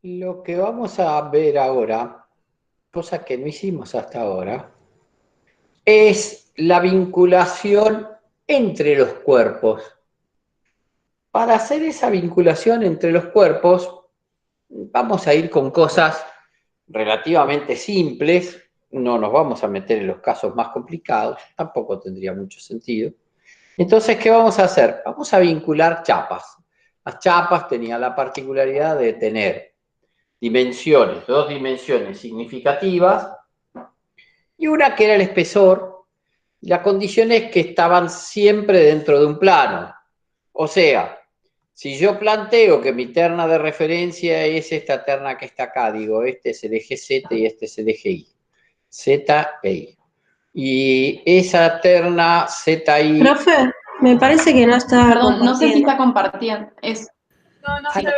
Lo que vamos a ver ahora, cosa que no hicimos hasta ahora, es la vinculación entre los cuerpos. Para hacer esa vinculación entre los cuerpos, vamos a ir con cosas relativamente simples, no nos vamos a meter en los casos más complicados, tampoco tendría mucho sentido. Entonces, ¿qué vamos a hacer? Vamos a vincular chapas. Las chapas tenían la particularidad de tener dimensiones, dos dimensiones significativas, y una que era el espesor. La condición es que estaban siempre dentro de un plano. O sea, si yo planteo que mi terna de referencia es esta terna que está acá, digo, este es el eje Z y este es el eje Y. Z e Y. Y esa terna ZI. Profe, me parece que no está Perdón, no sé si compartiendo. está compartiendo. No se ve.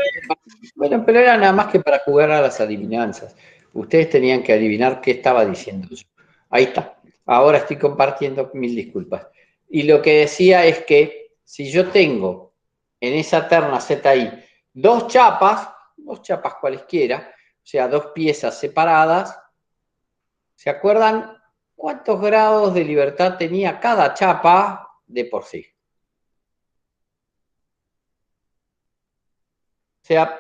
Bueno, pero era nada más que para jugar a las adivinanzas. Ustedes tenían que adivinar qué estaba diciendo yo. Ahí está. Ahora estoy compartiendo, mil disculpas. Y lo que decía es que si yo tengo en esa terna ZI dos chapas cualesquiera, o sea, dos piezas separadas, ¿se acuerdan cuántos grados de libertad tenía cada chapa de por sí? O sea,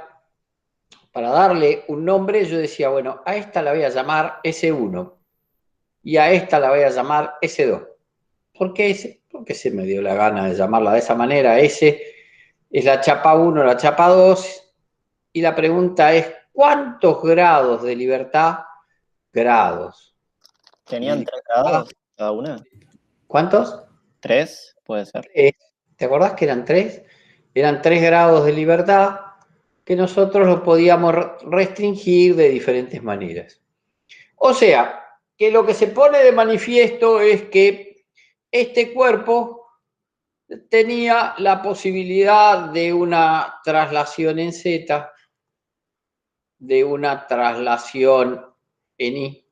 para darle un nombre, yo decía, bueno, a esta la voy a llamar S1 y a esta la voy a llamar S2. ¿Por qué S? Porque se me dio la gana de llamarla de esa manera. S es la chapa 1, la chapa 2, y la pregunta es, ¿cuántos grados de libertad? Grados. ¿Tenían 3 grados cada una? ¿Cuántos? 3, puede ser. ¿Te acordás que eran 3? Eran 3 grados de libertad que nosotros los podíamos restringir de diferentes maneras. O sea, que lo que se pone de manifiesto es que este cuerpo tenía la posibilidad de una traslación en Z, de una traslación en Y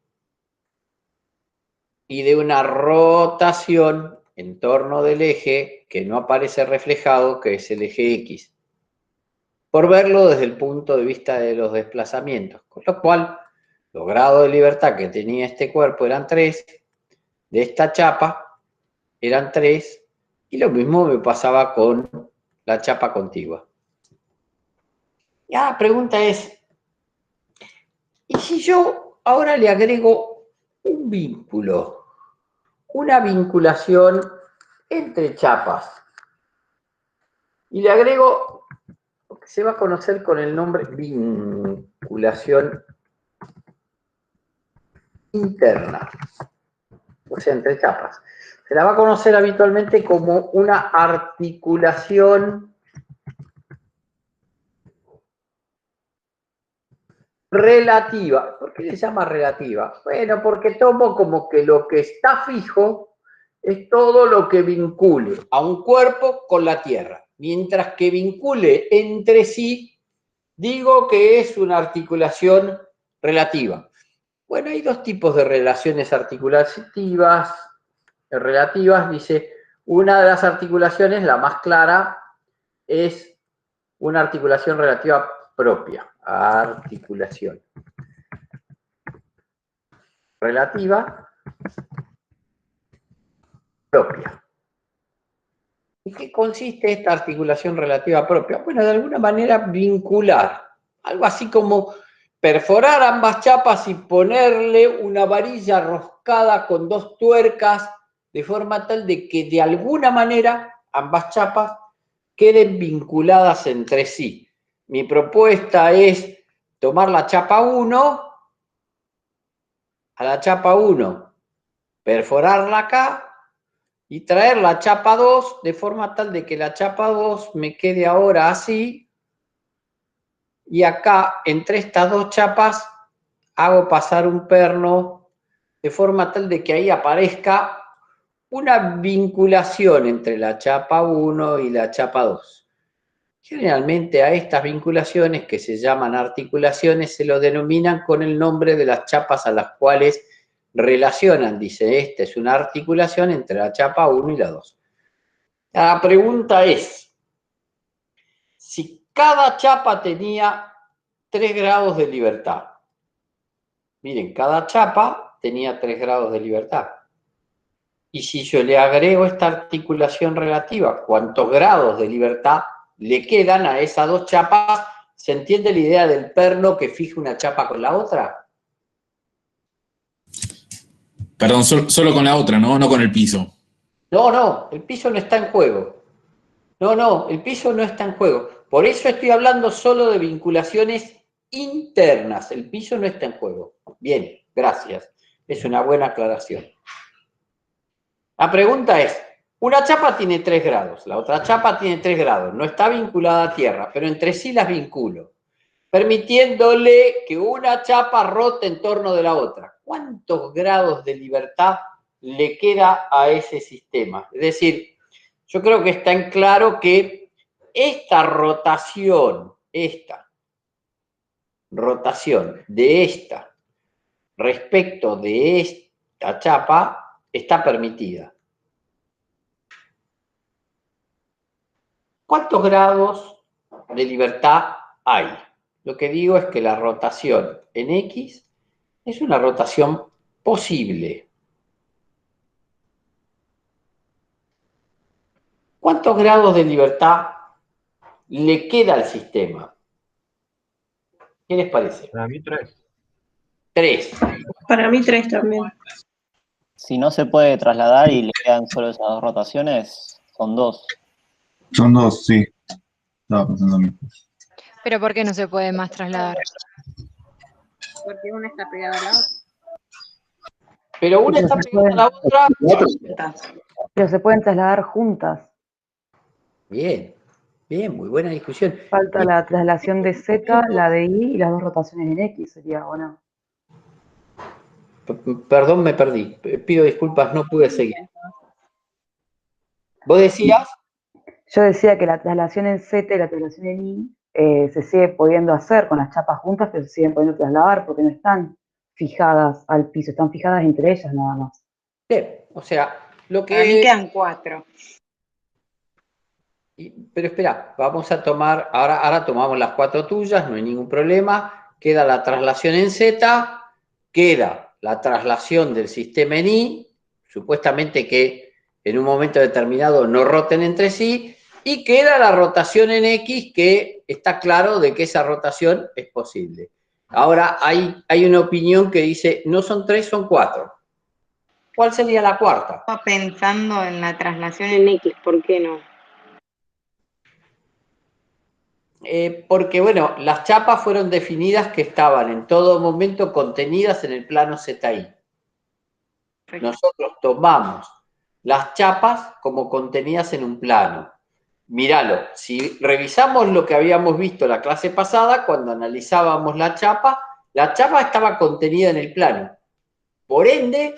y de una rotación en torno del eje que no aparece reflejado, que es el eje X, por verlo desde el punto de vista de los desplazamientos, con lo cual los grados de libertad que tenía este cuerpo eran 3, de esta chapa eran 3, y lo mismo me pasaba con la chapa contigua. Ya la pregunta es, ¿y si yo ahora le agrego un vínculo, una vinculación entre chapas? Y le agrego lo que se va a conocer con el nombre vinculación interna, o sea, entre chapas. Se la va a conocer habitualmente como una articulación relativa. ¿Por qué se llama relativa? Bueno, porque tomo como que lo que está fijo es todo lo que vincule a un cuerpo con la Tierra, mientras que vincule entre sí, digo que es una articulación relativa. Bueno, hay dos tipos de relaciones articulativas relativas, dice, una de las articulaciones, la más clara, es una articulación relativa propia. Articulación relativa propia. ¿En qué consiste esta articulación relativa propia? Bueno, de alguna manera vincular, algo así como perforar ambas chapas y ponerle una varilla roscada con dos tuercas, de forma tal de que de alguna manera ambas chapas queden vinculadas entre sí. Mi propuesta es tomar la chapa 1, a la chapa 1, perforarla acá y traer la chapa 2 de forma tal de que la chapa 2 me quede ahora así, y acá entre estas dos chapas hago pasar un perno de forma tal de que ahí aparezca una vinculación entre la chapa 1 y la chapa 2. Generalmente a estas vinculaciones, que se llaman articulaciones, se lo denominan con el nombre de las chapas a las cuales relacionan. Dice, esta es una articulación entre la chapa 1 y la 2. La pregunta es, si cada chapa tenía 3 grados de libertad. Miren, cada chapa tenía 3 grados de libertad. Y si yo le agrego esta articulación relativa, ¿cuántos grados de libertad le quedan a esas dos chapas? ¿Se entiende la idea del perno que fija una chapa con la otra? Perdón, solo con la otra, ¿no? No con el piso. No, el piso no está en juego. No, el piso no está en juego. Por eso estoy hablando solo de vinculaciones internas. El piso no está en juego. Bien, gracias. Es una buena aclaración. La pregunta es, una chapa tiene 3 grados, la otra chapa tiene 3 grados, no está vinculada a tierra, pero entre sí las vinculo, permitiéndole que una chapa rote en torno de la otra. ¿Cuántos grados de libertad le queda a ese sistema? Es decir, yo creo que está en claro que esta rotación de esta respecto de esta chapa está permitida. ¿Cuántos grados de libertad hay? Lo que digo es que la rotación en X es una rotación posible. ¿Cuántos grados de libertad le queda al sistema? ¿Qué les parece? Para mí 3. 3. Para mí 3 también. Si no se puede trasladar y le quedan solo esas dos rotaciones, son 2. Son 2, sí. Estaba pensando lo mismo. Pero ¿por qué no se puede más trasladar? Porque una está pegada a la otra. Pero una está pegada a la otra. Pero se pueden trasladar juntas. Bien, muy buena discusión. Falta la traslación de Z, la de Y y las dos rotaciones en X, sería, ¿o no? Perdón, me perdí. Pido disculpas, no pude seguir. ¿Vos decías? Yo decía que la traslación en Z y la traslación en Y se sigue pudiendo hacer con las chapas juntas, pero se siguen pudiendo trasladar porque no están fijadas al piso, están fijadas entre ellas nada más. Bien, o sea, lo que... Para mí quedan 4. Pero espera, vamos a tomar, ahora tomamos las 4 tuyas, no hay ningún problema, queda la traslación en Z, queda la traslación del sistema en Y, supuestamente que en un momento determinado no roten entre sí, y queda la rotación en X, que está claro de que esa rotación es posible. Ahora hay una opinión que dice, no son 3, son 4. ¿Cuál sería la cuarta? Estaba pensando en la traslación en X, ¿por qué no? Porque, bueno, las chapas fueron definidas que estaban en todo momento contenidas en el plano ZI. Nosotros tomamos las chapas como contenidas en un plano. Míralo, si revisamos lo que habíamos visto la clase pasada, cuando analizábamos la chapa estaba contenida en el plano. Por ende,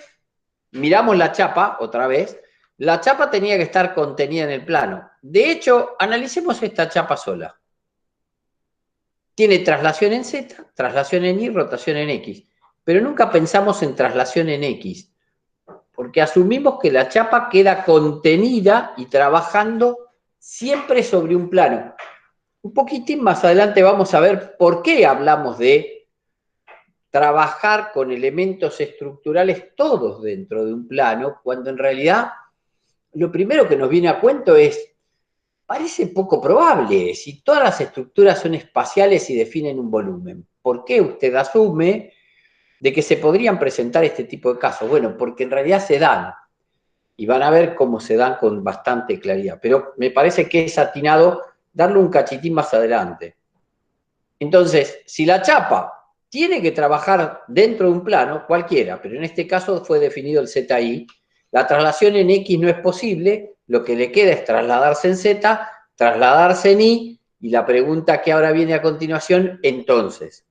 miramos la chapa, otra vez, la chapa tenía que estar contenida en el plano. De hecho, analicemos esta chapa sola. Tiene traslación en Z, traslación en Y, rotación en X. Pero nunca pensamos en traslación en X, porque asumimos que la chapa queda contenida y trabajando siempre sobre un plano. Un poquitín más adelante vamos a ver por qué hablamos de trabajar con elementos estructurales todos dentro de un plano, cuando en realidad lo primero que nos viene a cuento es, parece poco probable, si todas las estructuras son espaciales y definen un volumen. ¿Por qué usted asume de que se podrían presentar este tipo de casos? Bueno, porque en realidad se dan, y van a ver cómo se dan con bastante claridad. Pero me parece que es atinado darle un cachitín más adelante. Entonces, si la chapa tiene que trabajar dentro de un plano, cualquiera, pero en este caso fue definido el ZI, la traslación en X no es posible, lo que le queda es trasladarse en Z, trasladarse en Y, y la pregunta que ahora viene a continuación, entonces,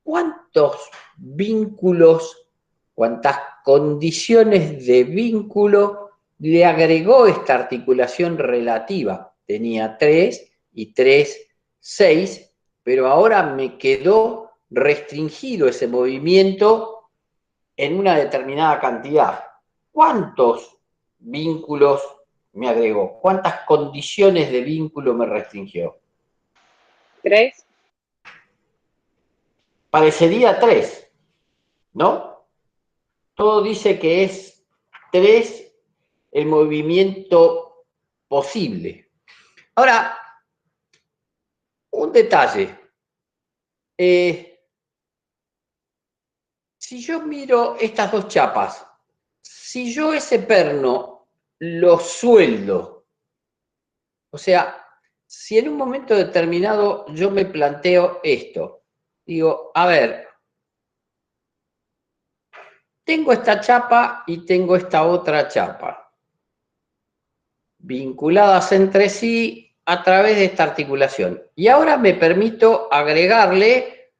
¿cuántos vínculos, cuántas condiciones de vínculo le agregó esta articulación relativa? Tenía 3 y 3, 6, pero ahora me quedó restringido ese movimiento en una determinada cantidad. ¿Cuántos vínculos me agregó? ¿Cuántas condiciones de vínculo me restringió? 3. parecería 3, ¿no? Todo dice que es 3 el movimiento posible. Ahora, un detalle. Si yo miro estas dos chapas, si yo ese perno lo sueldo, o sea, si en un momento determinado yo me planteo esto, digo, a ver, tengo esta chapa y tengo esta otra chapa, vinculadas entre sí a través de esta articulación. Y ahora me permito agregarle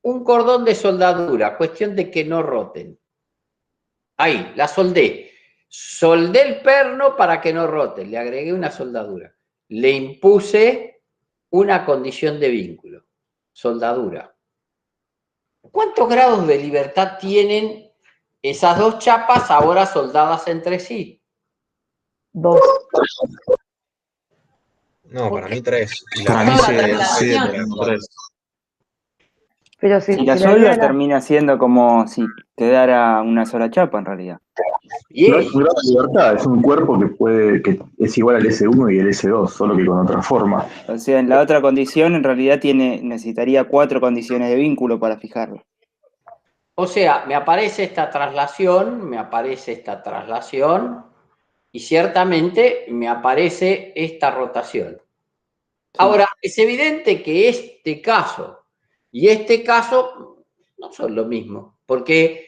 un cordón de soldadura, cuestión de que no roten. Ahí, la soldé. Soldé el perno para que no rote, le agregué una soldadura. Le impuse una condición de vínculo, soldadura. ¿Cuántos grados de libertad tienen esas dos chapas ahora soldadas entre sí? 2. No, para mí 3. Para mí Toda la sí, traslación. 3. Pero Si la solda termina siendo como si quedara una sola chapa en realidad. Bien. No es un grado de libertad, es un cuerpo que es igual al S1 y el S2, solo que con otra forma. O sea, en la otra condición en realidad necesitaría 4 condiciones de vínculo para fijarlo. O sea, me aparece esta traslación, y ciertamente me aparece esta rotación. Ahora, es evidente que este caso y este caso no son lo mismo, porque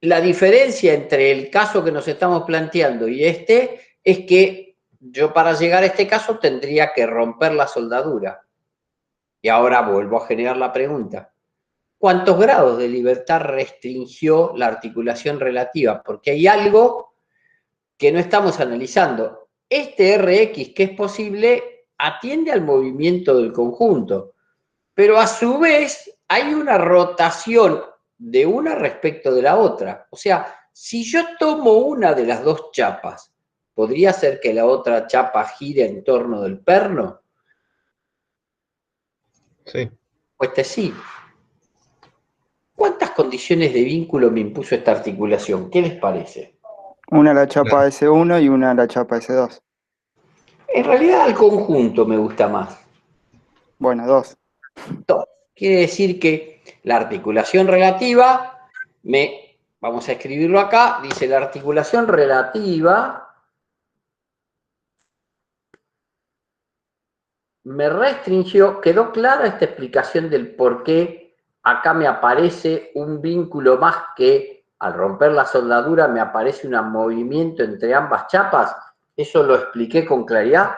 la diferencia entre el caso que nos estamos planteando y este es que yo para llegar a este caso tendría que romper la soldadura. Y ahora vuelvo a generar la pregunta. ¿Cuántos grados de libertad restringió la articulación relativa? Porque hay algo que no estamos analizando. Este Rx que es posible atiende al movimiento del conjunto, pero a su vez hay una rotación de una respecto de la otra. O sea, si yo tomo una de las dos chapas, ¿podría ser que la otra chapa gire en torno del perno? Sí. Pues sí. ¿Cuántas condiciones de vínculo me impuso esta articulación? ¿Qué les parece? Una la chapa S1 y una la chapa S2. En realidad el conjunto me gusta más. Bueno, 2. Quiere decir que la articulación relativa, vamos a escribirlo acá, dice la articulación relativa me restringió, quedó clara esta explicación del por qué acá me aparece un vínculo más que al romper la soldadura me aparece un movimiento entre ambas chapas. Eso lo expliqué con claridad,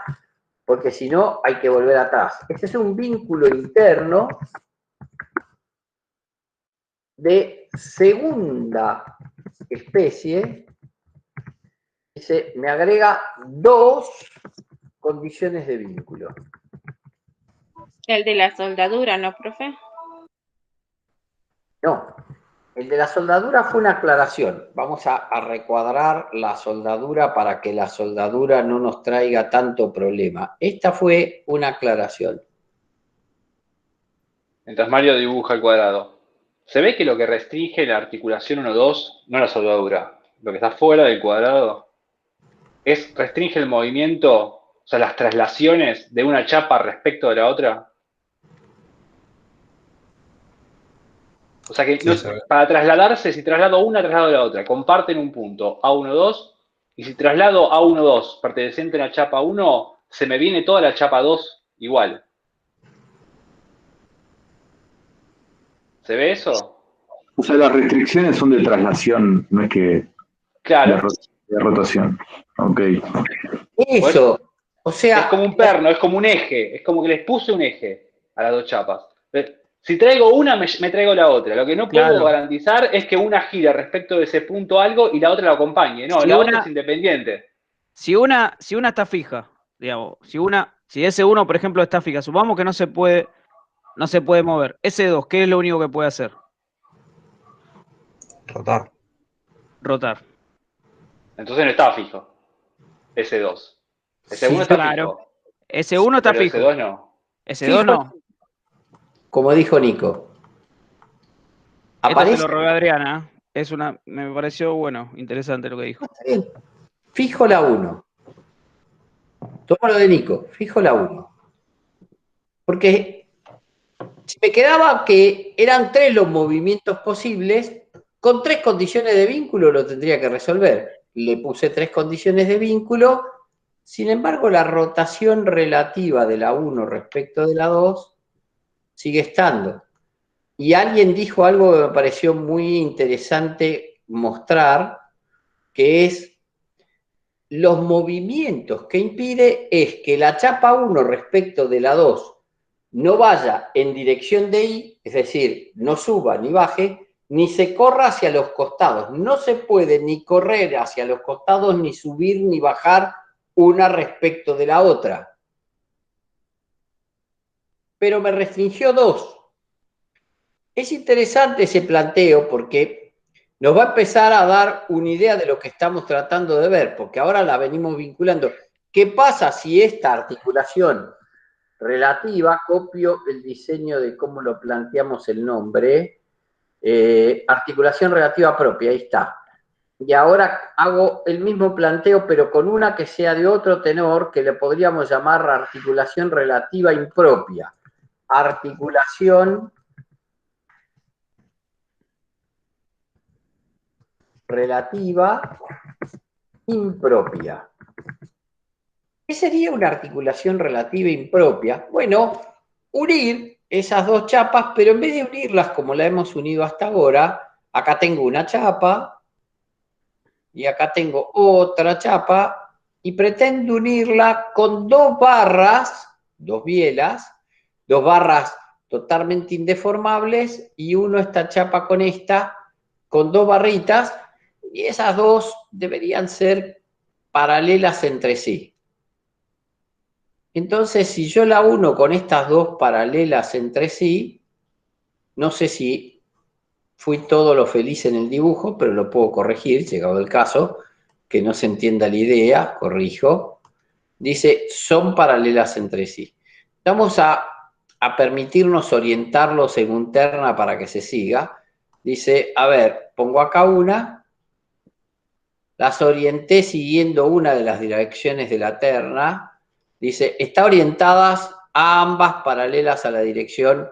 porque si no hay que volver atrás. Este es un vínculo interno de segunda especie. Dice, me agrega 2 condiciones de vínculo. El de la soldadura, ¿no, profe? No, el de la soldadura fue una aclaración. Vamos a recuadrar la soldadura para que la soldadura no nos traiga tanto problema. Esta fue una aclaración. Mientras Mario dibuja el cuadrado. Se ve que lo que restringe la articulación 1-2 no la soldadura. Lo que está fuera del cuadrado restringe el movimiento, o sea, las traslaciones de una chapa respecto de la otra. O sea que para trasladarse, si traslado una, traslado la otra. Comparten un punto, A1-2, y si traslado A1-2 perteneciente a la chapa 1, se me viene toda la chapa 2 igual. ¿Se ve eso? O sea, las restricciones son de traslación, no es que Claro. de rotación. Ok. Eso, o sea... Es como un perno, es como un eje, es como que les puse un eje a las dos chapas. Si traigo una, me traigo la otra. Lo que no puedo garantizar es que una gira respecto de ese punto algo y la otra la acompañe. No, la otra es independiente. Si una está fija, digamos, si S1, por ejemplo, está fija, supongamos que no se puede mover. S2, ¿qué es lo único que puede hacer? Rotar. Entonces no está fijo. S2. S1 está fijo. S1 está pero fijo. S2 no. S2 no. Como dijo Nico. Esto se aparece. lo robé a Adriana. Me pareció bueno, interesante lo que dijo. Está bien. Fijo la 1. Toma lo de Nico, fijo la 1. Porque si me quedaba que eran 3 los movimientos posibles, con 3 condiciones de vínculo lo tendría que resolver. Le puse 3 condiciones de vínculo, sin embargo la rotación relativa de la 1 respecto de la 2 sigue estando. Y alguien dijo algo que me pareció muy interesante mostrar, que es los movimientos que impide es que la chapa 1 respecto de la 2 no vaya en dirección de I, es decir, no suba ni baje, ni se corra hacia los costados. No se puede ni correr hacia los costados, ni subir ni bajar una respecto de la otra. Pero me restringió 2. Es interesante ese planteo porque nos va a empezar a dar una idea de lo que estamos tratando de ver, porque ahora la venimos vinculando. ¿Qué pasa si esta articulación relativa, copio el diseño de cómo lo planteamos el nombre, articulación relativa propia, ahí está. Y ahora hago el mismo planteo, pero con una que sea de otro tenor, que le podríamos llamar articulación relativa impropia. Articulación relativa impropia. ¿Qué sería una articulación relativa impropia? Bueno, unir esas 2 chapas, pero en vez de unirlas como la hemos unido hasta ahora, acá tengo una chapa y acá tengo otra chapa y pretendo unirla con 2 barras, 2 bielas, 2 barras totalmente indeformables y uno esta chapa con esta, con 2 barritas, y esas 2 deberían ser paralelas entre sí. Entonces, si yo la uno con estas 2 paralelas entre sí, no sé si fui todo lo feliz en el dibujo, pero lo puedo corregir, llegado el caso, que no se entienda la idea, corrijo. Dice, son paralelas entre sí. Vamos a permitirnos orientarlo según terna para que se siga. Dice, a ver, pongo acá una, las orienté siguiendo una de las direcciones de la terna. Dice, está orientadas a ambas paralelas a la dirección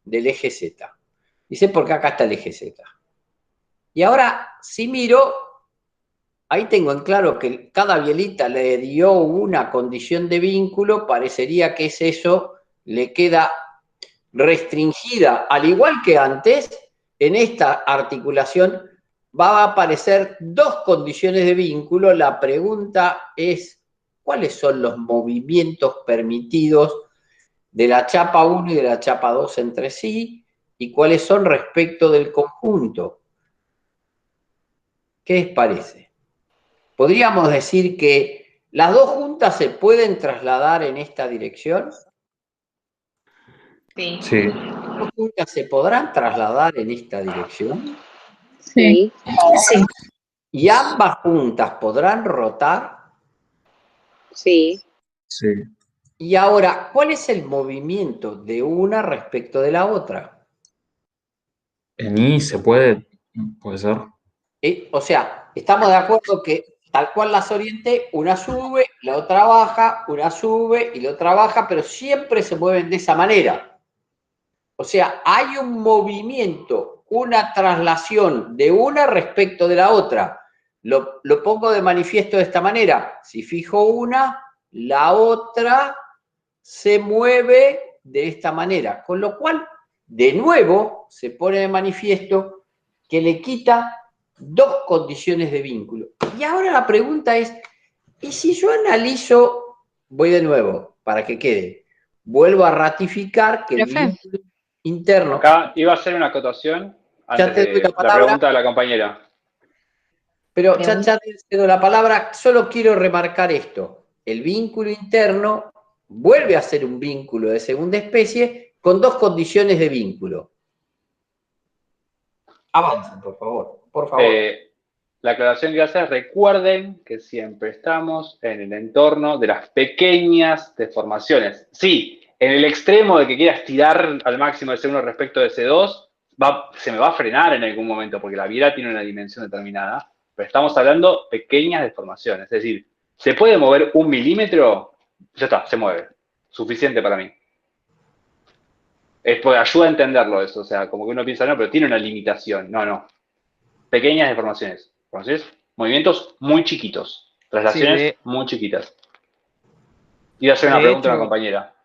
del eje Z. Dice, porque acá está el eje Z. Y ahora, si miro, ahí tengo en claro que cada bielita le dio una condición de vínculo, parecería que es eso, le queda restringida, al igual que antes, en esta articulación va a aparecer 2 condiciones de vínculo. La pregunta es, ¿cuáles son los movimientos permitidos de la chapa 1 y de la chapa 2 entre sí? ¿Y cuáles son respecto del conjunto? ¿Qué les parece? ¿Podríamos decir que las 2 juntas se pueden trasladar en esta dirección? Sí. Sí. ¿Las 2 juntas se podrán trasladar en esta dirección? Sí. Sí. ¿Y ambas juntas podrán rotar? Sí. Sí. Y ahora, ¿cuál es el movimiento de una respecto de la otra? En I se puede ser. O sea, estamos de acuerdo que tal cual las orienté, una sube, la otra baja, una sube y la otra baja, pero siempre se mueven de esa manera. O sea, hay un movimiento, una traslación de una respecto de la otra. Lo pongo de manifiesto de esta manera. Si fijo una, la otra se mueve de esta manera. Con lo cual, de nuevo, se pone de manifiesto que le quita 2 condiciones de vínculo. Y ahora la pregunta es, ¿y si yo analizo, voy de nuevo, para que quede, vuelvo a ratificar que el vínculo interno... Acá iba a hacer una acotación Ya antes te doy de la la palabra. pregunta de la compañera. Pero ya te doy la palabra, solo quiero remarcar esto. El vínculo interno vuelve a ser un vínculo de segunda especie con 2 condiciones de vínculo. Avancen, por favor. Por favor. La aclaración que hace es, recuerden que siempre estamos en el entorno de las pequeñas deformaciones. Sí, en el extremo de que quieras tirar al máximo ese 1 respecto de ese 2, se me va a frenar en algún momento porque la biela tiene una dimensión determinada, pero estamos hablando de pequeñas deformaciones. Es decir, ¿se puede mover 1 milímetro? Ya está, se mueve. Suficiente para mí. Es porque ayuda a entenderlo eso, o sea, como que uno piensa, no, pero tiene una limitación. No. Pequeñas deformaciones. Movimientos muy chiquitos. Traslaciones muy chiquitas. Iba a hacer una pregunta a una compañera.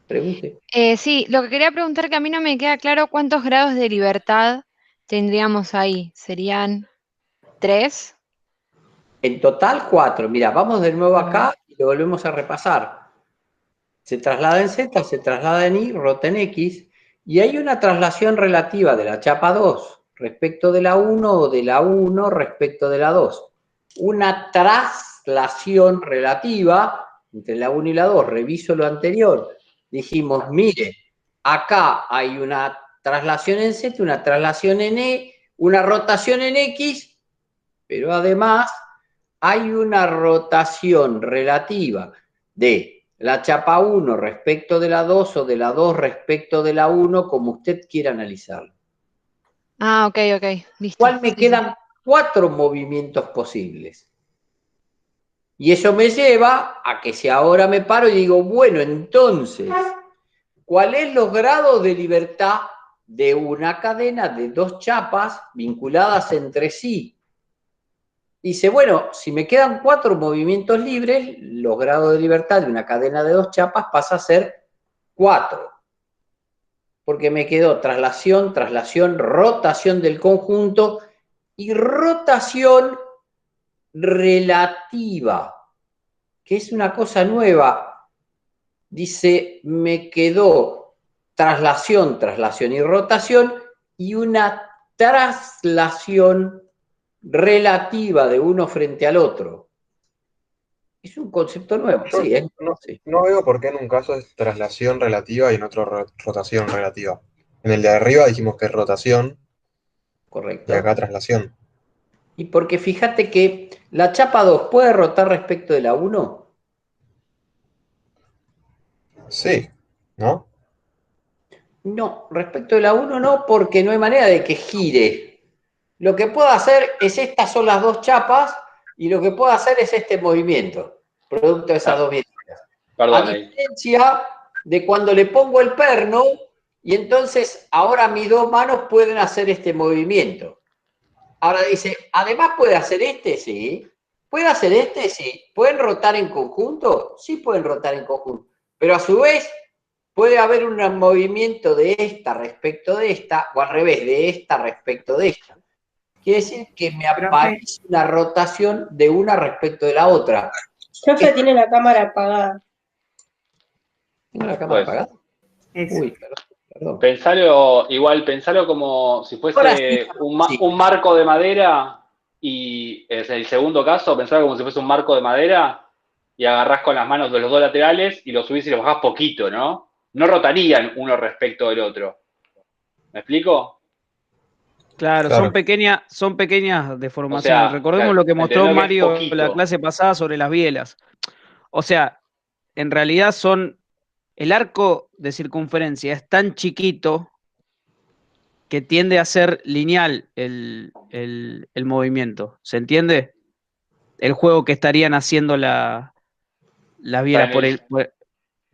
Pregunte. Sí, lo que quería preguntar, que a mí no me queda claro cuántos grados de libertad tendríamos ahí. ¿Serían 3? En total 4. Mira, vamos de nuevo acá y lo volvemos a repasar. Se traslada en Z, se traslada en Y, rota en X, y hay una traslación relativa de la chapa 2 respecto de la 1 o de la 1 respecto de la 2. Una traslación relativa entre la 1 y la 2. Reviso lo anterior. Dijimos, mire, acá hay una traslación en Z, una traslación en E, una rotación en X, pero además hay una rotación relativa de la chapa 1 respecto de la 2 o de la 2 respecto de la 1, como usted quiera analizarlo. Ah, ok, listo. ¿Cuál me quedan 4 movimientos posibles? Y eso me lleva a que si ahora me paro y digo, bueno, entonces, ¿cuáles son los grados de libertad de una cadena de 2 chapas vinculadas entre sí? Dice, bueno, si me quedan 4 movimientos libres, los grados de libertad de una cadena de 2 chapas pasa a ser 4. Porque me quedó traslación, rotación del conjunto y rotación relativa, que es una cosa nueva. Dice, me quedó traslación y rotación y una traslación relativa de uno frente al otro. Es un concepto nuevo, sí, ¿eh? No veo por qué en un caso es traslación relativa y en otro rotación relativa. En el de arriba dijimos que es rotación. Correcto. Y acá traslación. Y porque fíjate que la chapa 2 puede rotar respecto de la 1. Sí, ¿no? No, respecto de la 1 no, porque no hay manera de que gire. Lo que puedo hacer es, estas son las 2 chapas, y lo que puedo hacer es este movimiento, producto de esas 2 medidas. A diferencia de cuando le pongo el perno, y entonces ahora mis 2 manos pueden hacer este movimiento. Ahora dice, además puede hacer este, sí. ¿Puede hacer este? Sí. ¿Pueden rotar en conjunto? Sí pueden rotar en conjunto. Pero a su vez, puede haber un movimiento de esta respecto de esta, o al revés, de esta respecto de esta. Quiere decir que me aparece una rotación de una respecto de la otra. Profe, tiene la cámara apagada. ¿Tiene la cámara apagada? Uy, perdón. Pensalo como si fuese un marco de madera, y en el segundo caso, pensalo como si fuese un marco de madera y agarrás con las manos de los 2 laterales y los subís y los bajás poquito, ¿no? No rotarían uno respecto del otro. ¿Me explico? Claro, son pequeñas deformaciones. O sea, Recordemos lo que mostró Mario en la poquito. clase pasada sobre las bielas. O sea, en realidad el arco de circunferencia es tan chiquito que tiende a ser lineal el movimiento. ¿Se entiende? El juego que estarían haciendo las bielas.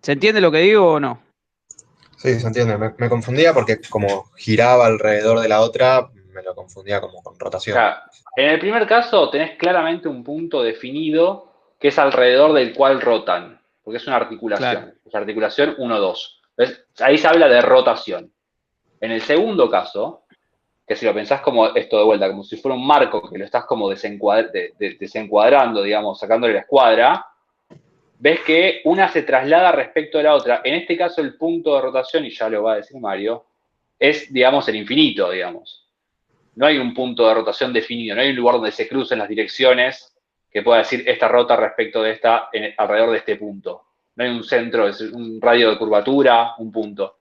¿Se entiende lo que digo o no? Sí, se entiende. Me confundía porque como giraba alrededor de la otra, me lo confundía como con rotación. O sea, en el primer caso tenés claramente un punto definido que es alrededor del cual rotan, porque es una articulación. Claro. Es articulación 1-2. Entonces, ahí se habla de rotación. En el segundo caso, que si lo pensás como esto de vuelta, como si fuera un marco que lo estás como desencuadrando, digamos, sacándole la escuadra, ves que una se traslada respecto de la otra. En este caso, el punto de rotación, y ya lo va a decir Mario, es, digamos, el infinito, digamos. No hay un punto de rotación definido, no hay un lugar donde se crucen las direcciones que pueda decir esta rota respecto de esta alrededor de este punto. No hay un centro, es un radio de curvatura, un punto.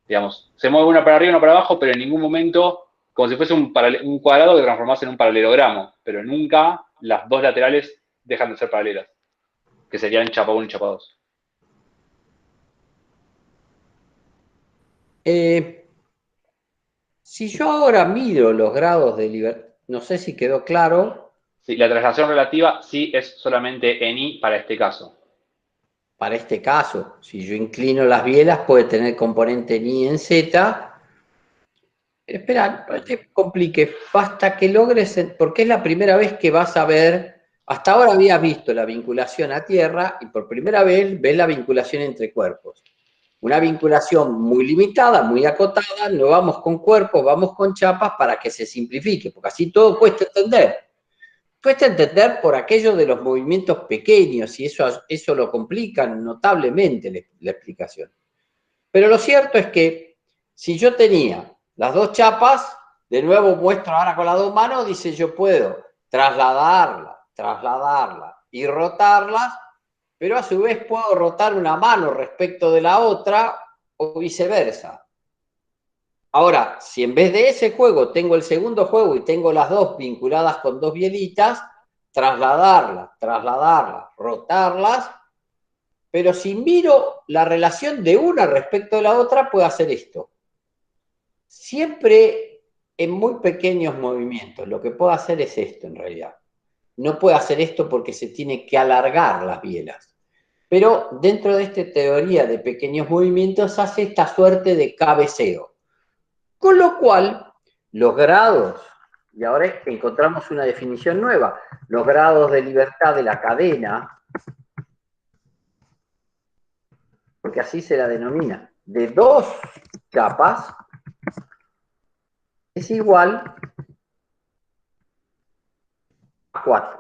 Digamos, se mueve una para arriba, una para abajo, pero en ningún momento, como si fuese un cuadrado que transformase en un paralelogramo, pero nunca las 2 laterales dejan de ser paralelas, que serían chapa 1 y chapa 2. Si yo ahora miro los grados de libertad, no sé si quedó claro. Sí, la traslación relativa sí es solamente en I para este caso. Para este caso, si yo inclino las bielas, puede tener componente en I en Z. Espera, no te compliques, basta que logres, porque es la primera vez que vas a ver, hasta ahora habías visto la vinculación a tierra y por primera vez ves la vinculación entre cuerpos. Una vinculación muy limitada, muy acotada, no vamos con cuerpos, vamos con chapas para que se simplifique, porque así todo cuesta entender. Cuesta entender por aquello de los movimientos pequeños y eso lo complica notablemente la explicación. Pero lo cierto es que si yo tenía las dos chapas, de nuevo muestro ahora con las dos manos, dice yo puedo trasladarla y rotarlas, pero a su vez puedo rotar una mano respecto de la otra o viceversa. Ahora, si en vez de ese juego tengo el segundo juego y tengo las dos vinculadas con dos bielitas, trasladarlas, rotarlas, pero si miro la relación de una respecto de la otra, puedo hacer esto. Siempre en muy pequeños movimientos, lo que puedo hacer es esto en realidad. No puedo hacer esto porque se tiene que alargar las bielas. Pero dentro de esta teoría de pequeños movimientos hace esta suerte de cabeceo. Con lo cual, los grados, y ahora encontramos una definición nueva, los grados de libertad de la cadena, porque así se la denomina, de dos capas, es igual a 4.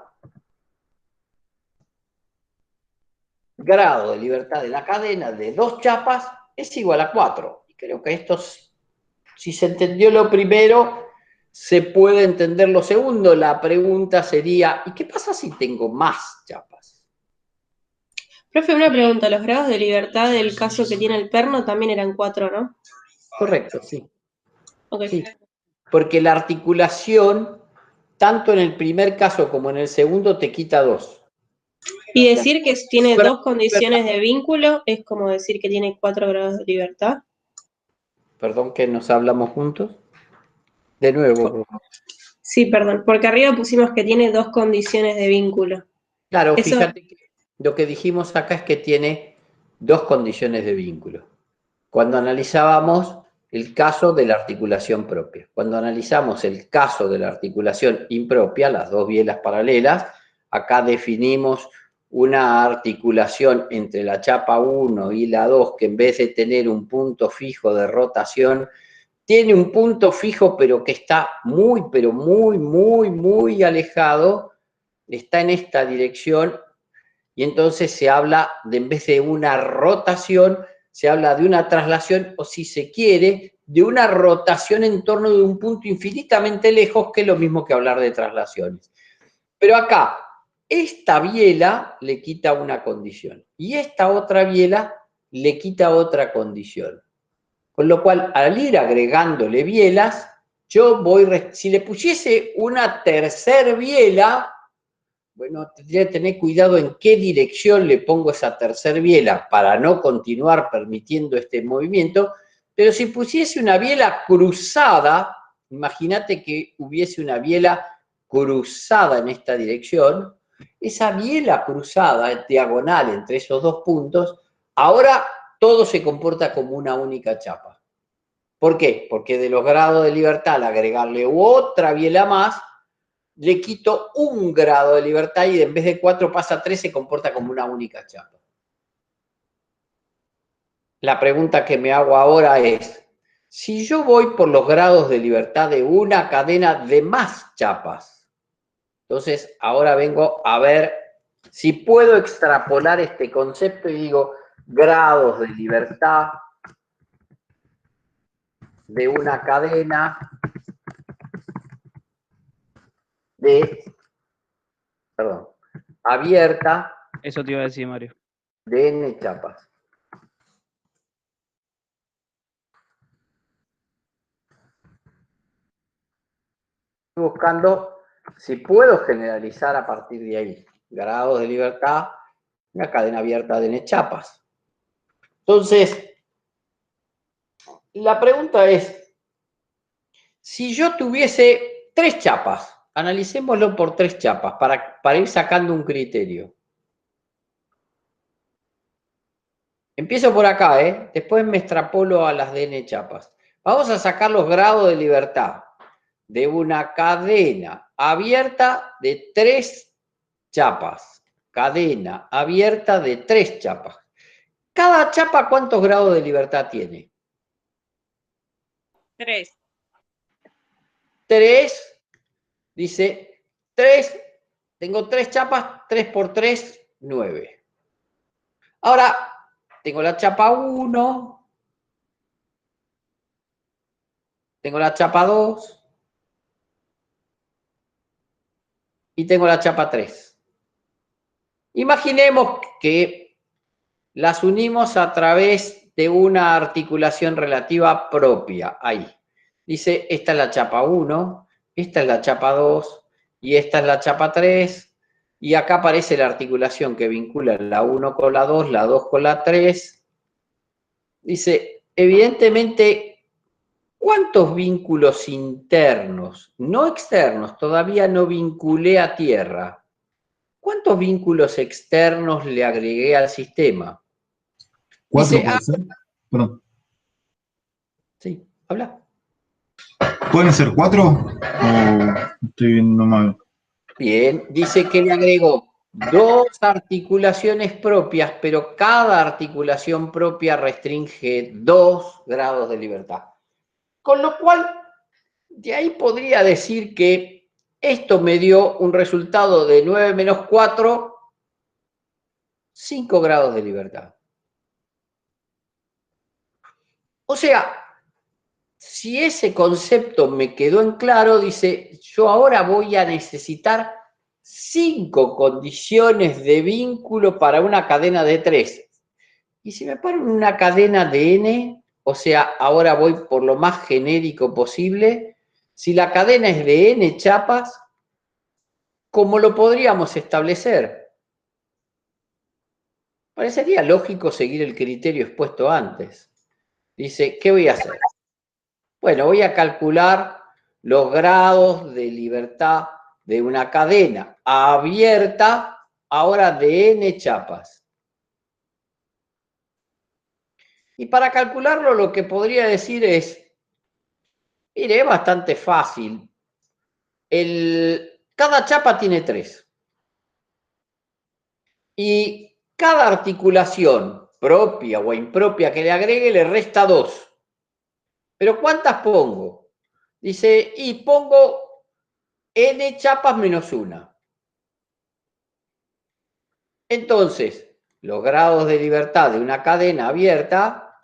Grado de libertad de la cadena de dos chapas es igual a 4. Y creo que esto, si se entendió lo primero, se puede entender lo segundo. La pregunta sería, ¿y qué pasa si tengo más chapas? Profe, una pregunta. Los grados de libertad del caso que tiene el perno también eran 4, ¿no? Correcto, sí. Okay. Sí. Porque la articulación, tanto en el primer caso como en el segundo, te quita 2. Y decir que tiene dos condiciones de vínculo es como decir que tiene 4 grados de libertad. Perdón que nos hablamos juntos. De nuevo. Sí, perdón, porque arriba pusimos que tiene 2 condiciones de vínculo. Claro, Eso... fíjate que lo que dijimos acá es que tiene 2 condiciones de vínculo. Cuando analizábamos el caso de la articulación propia, cuando analizamos el caso de la articulación impropia, las dos bielas paralelas, acá definimos una articulación entre la chapa 1 y la 2 que en vez de tener un punto fijo de rotación, tiene un punto fijo pero que está muy, pero muy alejado, está en esta dirección y entonces se habla de, en vez de una rotación, se habla de una traslación o si se quiere, de una rotación en torno de un punto infinitamente lejos, que es lo mismo que hablar de traslaciones. Pero acá, esta biela le quita una condición y esta otra biela le quita otra condición. Con lo cual, al ir agregándole bielas, yo voy, si le pusiese una tercer biela, bueno, tendría que tener cuidado en qué dirección le pongo esa tercer biela para no continuar permitiendo este movimiento, pero si pusiese una biela cruzada, imagínate que hubiese una biela cruzada en esta dirección, esa biela cruzada, diagonal entre esos dos puntos, ahora todo se comporta como una única chapa. ¿Por qué? Porque de los grados de libertad, al agregarle otra biela más, le quito un grado de libertad y en vez de 4 pasa a 3, se comporta como una única chapa. La pregunta que me hago ahora es, si yo voy por los grados de libertad de una cadena de más chapas, entonces ahora vengo a ver si puedo extrapolar este concepto y digo grados de libertad de una cadena abierta. Eso te iba a decir, Mario. De n chapas. Estoy buscando si puedo generalizar a partir de ahí. Grados de libertad, una cadena abierta de n chapas. Entonces, la pregunta es, Si yo tuviese 3 chapas, analicémoslo por 3 chapas para ir sacando un criterio. Empiezo por acá, después me extrapolo a las de n chapas. Vamos a sacar los grados de libertad de una cadena abierta de 3 chapas. Cadena abierta de 3 chapas. ¿Cada chapa cuántos grados de libertad tiene? 3. 3, dice 3, tengo 3 chapas, 3 por 3, 9. Ahora, tengo la chapa 1, tengo la chapa 2 y tengo la chapa 3. Imaginemos que las unimos a través de una articulación relativa propia, ahí. Dice, esta es la chapa 1, esta es la chapa 2 y esta es la chapa 3. Y acá aparece la articulación que vincula la 1 con la 2, la 2 con la 3. Dice, evidentemente, ¿cuántos vínculos internos, no externos, todavía no vinculé a tierra? ¿Cuántos vínculos externos le agregué al sistema? 4 Dice, puede ser. Perdón. Sí, habla. ¿Pueden ser 4? ¿O estoy viendo mal? Bien, dice que le agregó 2 articulaciones propias, pero cada articulación propia restringe 2 grados de libertad. Con lo cual, de ahí podría decir que esto me dio un resultado de 9 menos 4, 5 grados de libertad. O sea, si ese concepto me quedó en claro, dice, yo ahora voy a necesitar 5 condiciones de vínculo para una cadena de 3. Y si me paro en una cadena de n, o sea, ahora voy por lo más genérico posible, si la cadena es de n chapas, ¿cómo lo podríamos establecer? Parecería lógico seguir el criterio expuesto antes. Dice, ¿qué voy a hacer? Bueno, voy a calcular los grados de libertad de una cadena abierta, ahora de n chapas. Y para calcularlo lo que podría decir es, mire, es bastante fácil. Cada chapa tiene 3. Y cada articulación propia o impropia que le agregue le resta 2. ¿Pero cuántas pongo? Dice, y pongo n chapas menos 1. Entonces, los grados de libertad de una cadena abierta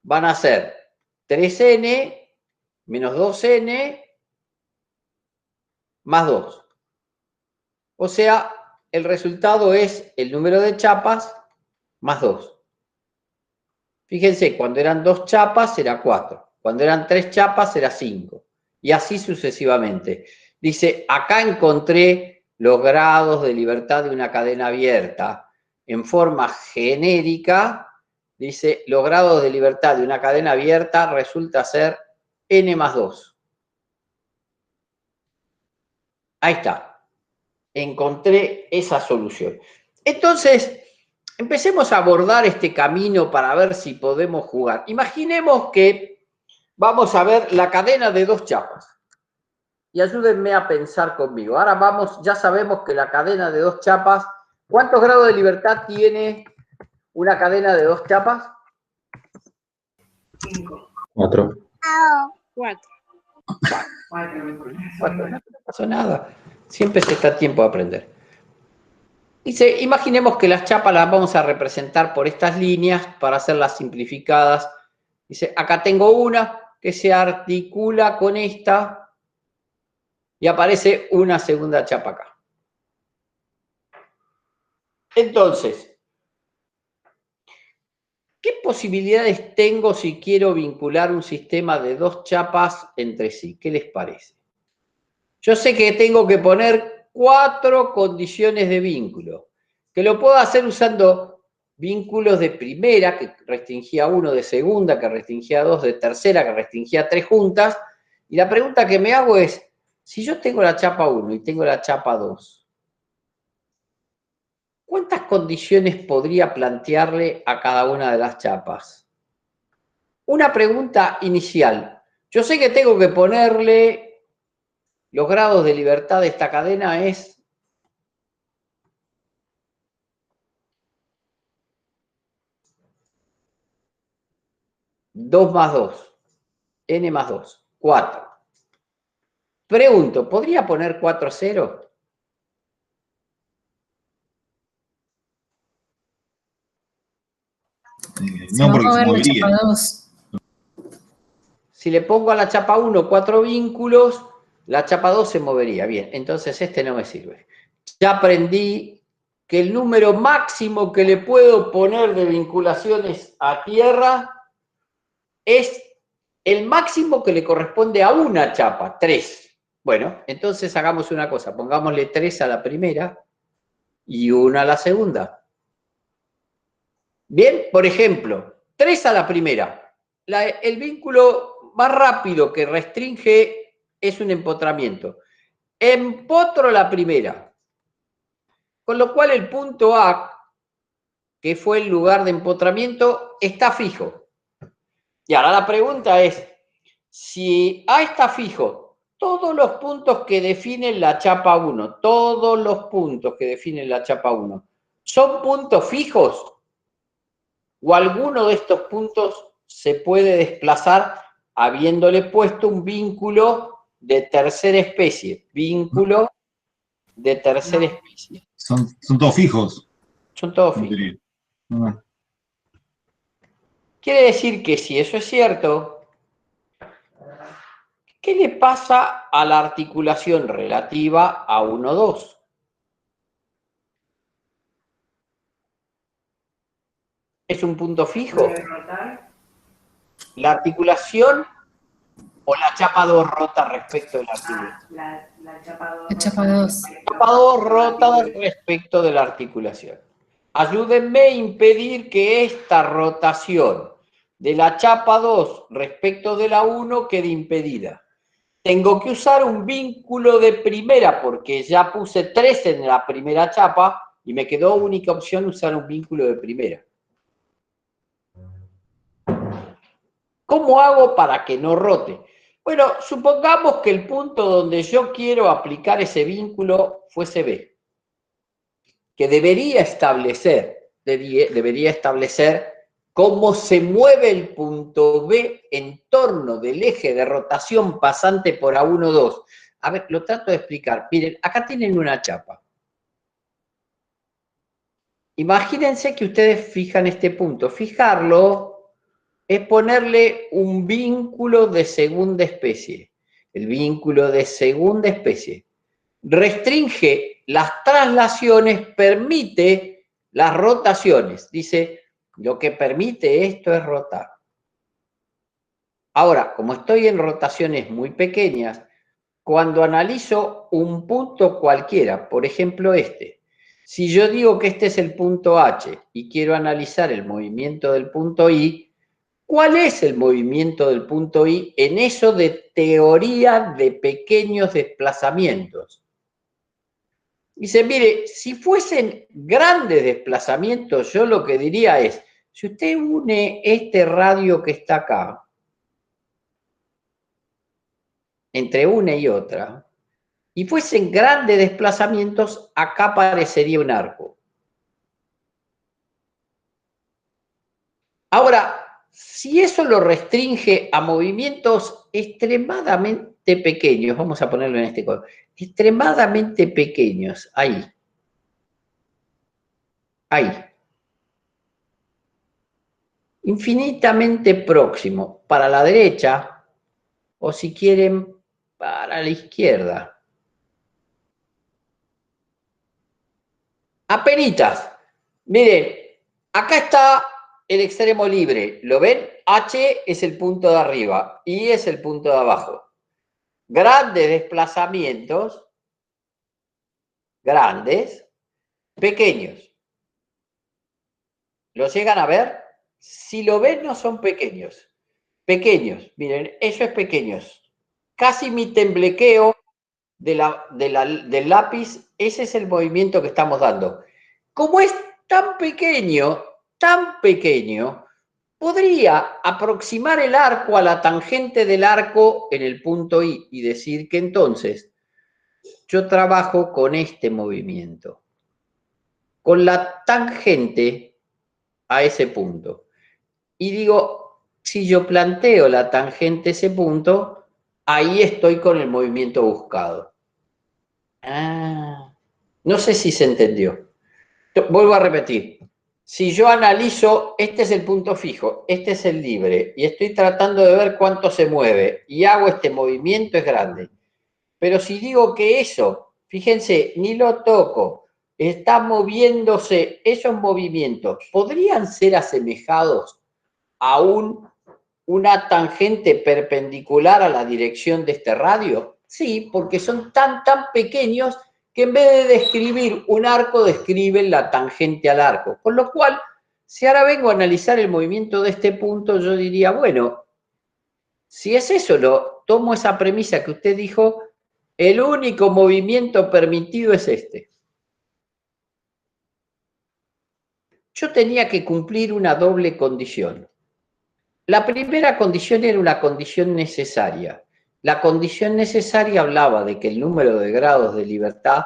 van a ser 3n menos 2n más 2. O sea, el resultado es el número de chapas más 2. Fíjense, cuando eran 2 chapas era 4. Cuando eran 3 chapas era 5. Y así sucesivamente. Dice, acá encontré los grados de libertad de una cadena abierta. En forma genérica, dice, los grados de libertad de una cadena abierta resulta ser n más 2. Ahí está. Encontré esa solución. Entonces, empecemos a abordar este camino para ver si podemos jugar. Imaginemos que vamos a ver la cadena de 2 chapas. Y ayúdenme a pensar conmigo. Ahora vamos, ya sabemos que la cadena de 2 chapas, ¿cuántos grados de libertad tiene una cadena de 2 chapas? 5. 4. 4. No pasó nada. Siempre se está a tiempo de aprender. Dice, imaginemos que las chapas las vamos a representar por estas líneas para hacerlas simplificadas. Dice, acá tengo una que se articula con esta y aparece una segunda chapa acá. Entonces, ¿qué posibilidades tengo si quiero vincular un sistema de 2 chapas entre sí? ¿Qué les parece? Yo sé que tengo que poner 4 condiciones de vínculo, que lo puedo hacer usando vínculos de primera, que restringía 1, de segunda, que restringía 2, de tercera, que restringía 3 juntas, Y la pregunta que me hago es, si yo tengo la chapa 1 y tengo la chapa 2, ¿cuántas condiciones podría plantearle a cada una de las chapas? Una pregunta inicial. Yo sé que tengo que ponerle los grados de libertad de esta cadena es 2 más 2, n más 2, 4. Pregunto, ¿podría poner 4, 0? No, porque se movería. Si le pongo a la chapa 1 4 vínculos, la chapa 2 se movería. Bien, entonces este no me sirve. Ya aprendí que el número máximo que le puedo poner de vinculaciones a tierra es el máximo que le corresponde a una chapa, 3. Bueno, entonces hagamos una cosa, pongámosle 3 a la primera y 1 a la segunda. Bien, por ejemplo, 3 a la primera. El vínculo más rápido que restringe es un empotramiento. Empotro la primera. Con lo cual el punto A, que fue el lugar de empotramiento, está fijo. Y ahora la pregunta es, si A está fijo, todos los puntos que definen la chapa 1, todos los puntos que definen la chapa 1, ¿son puntos fijos? ¿O alguno de estos puntos se puede desplazar habiéndole puesto un vínculo de tercera especie? Vínculo de tercera especie. Son todos fijos. Son todos fijos. Quiere decir que si eso es cierto, ¿qué le pasa a la articulación relativa a 1, 2? ¿Es un punto fijo? ¿La articulación o la chapa 2 rota respecto de la articulación? La chapa 2. La chapa 2 rota respecto de la articulación. Ayúdenme a impedir que esta rotación de la chapa 2 respecto de la 1 quede impedida. Tengo que usar un vínculo de primera porque ya puse 3 en la primera chapa y me quedó única opción usar un vínculo de primera. ¿Cómo hago para que no rote? Bueno, supongamos que el punto donde yo quiero aplicar ese vínculo fuese B, que debería establecer cómo se mueve el punto B en torno del eje de rotación pasante por A1, 2. A ver, lo trato de explicar. Miren, acá tienen una chapa. Imagínense que ustedes fijan este punto. Fijarlo es ponerle un vínculo de segunda especie. El vínculo de segunda especie restringe las traslaciones, permite las rotaciones. Dice, lo que permite esto es rotar. Ahora, como estoy en rotaciones muy pequeñas, cuando analizo un punto cualquiera, por ejemplo este, si yo digo que este es el punto H y quiero analizar el movimiento del punto I, ¿cuál es el movimiento del punto I en eso de teoría de pequeños desplazamientos? Dice, mire, si fuesen grandes desplazamientos, yo lo que diría es, si usted une este radio que está acá, entre una y otra, y fuesen grandes desplazamientos, acá aparecería un arco. Ahora, si eso lo restringe a movimientos extremadamente pequeños, vamos a ponerlo en este color, extremadamente pequeños, ahí, infinitamente próximo, para la derecha, o si quieren, para la izquierda. Apenitas. Miren, acá está el extremo libre. ¿Lo ven? H es el punto de arriba, I es el punto de abajo. Grandes desplazamientos, grandes, pequeños. ¿Lo llegan a ver? Si lo ven, no son pequeños. Pequeños, miren, eso es pequeños. casi mi temblequeo del lápiz, ese es el movimiento que estamos dando. Como es tan pequeño, podría aproximar el arco a la tangente del arco en el punto I y decir que entonces yo trabajo con este movimiento, con la tangente a ese punto. Y digo, si yo planteo la tangente a ese punto, ahí estoy con el movimiento buscado. No sé si se entendió. Vuelvo a repetir. Si yo analizo, este es el punto fijo, este es el libre, y estoy tratando de ver cuánto se mueve, y hago este movimiento, es grande. Pero si digo que eso, fíjense, ni lo toco, está moviéndose, esos movimientos, ¿podrían ser asemejados a una tangente perpendicular a la dirección de este radio? Sí, porque son tan pequeños que en vez de describir un arco, describen la tangente al arco. Con lo cual, si ahora vengo a analizar el movimiento de este punto, yo diría, bueno, si es eso, tomo esa premisa que usted dijo, el único movimiento permitido es este. Yo tenía que cumplir una doble condición. La primera condición era una condición necesaria. La condición necesaria hablaba de que el número de grados de libertad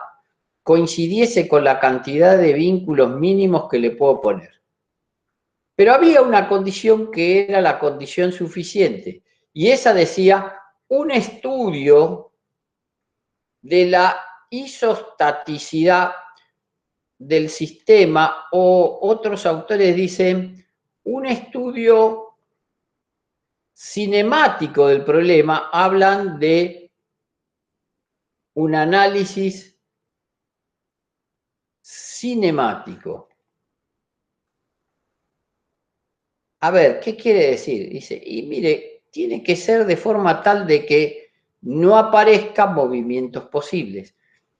coincidiese con la cantidad de vínculos mínimos que le puedo poner. Pero había una condición que era la condición suficiente, y esa decía un estudio de la isostaticidad del sistema, o otros autores dicen un estudio cinemático del problema, hablan de un análisis cinemático. A ver, ¿qué quiere decir? Dice, y mire, tiene que ser de forma tal de que no aparezcan movimientos posibles.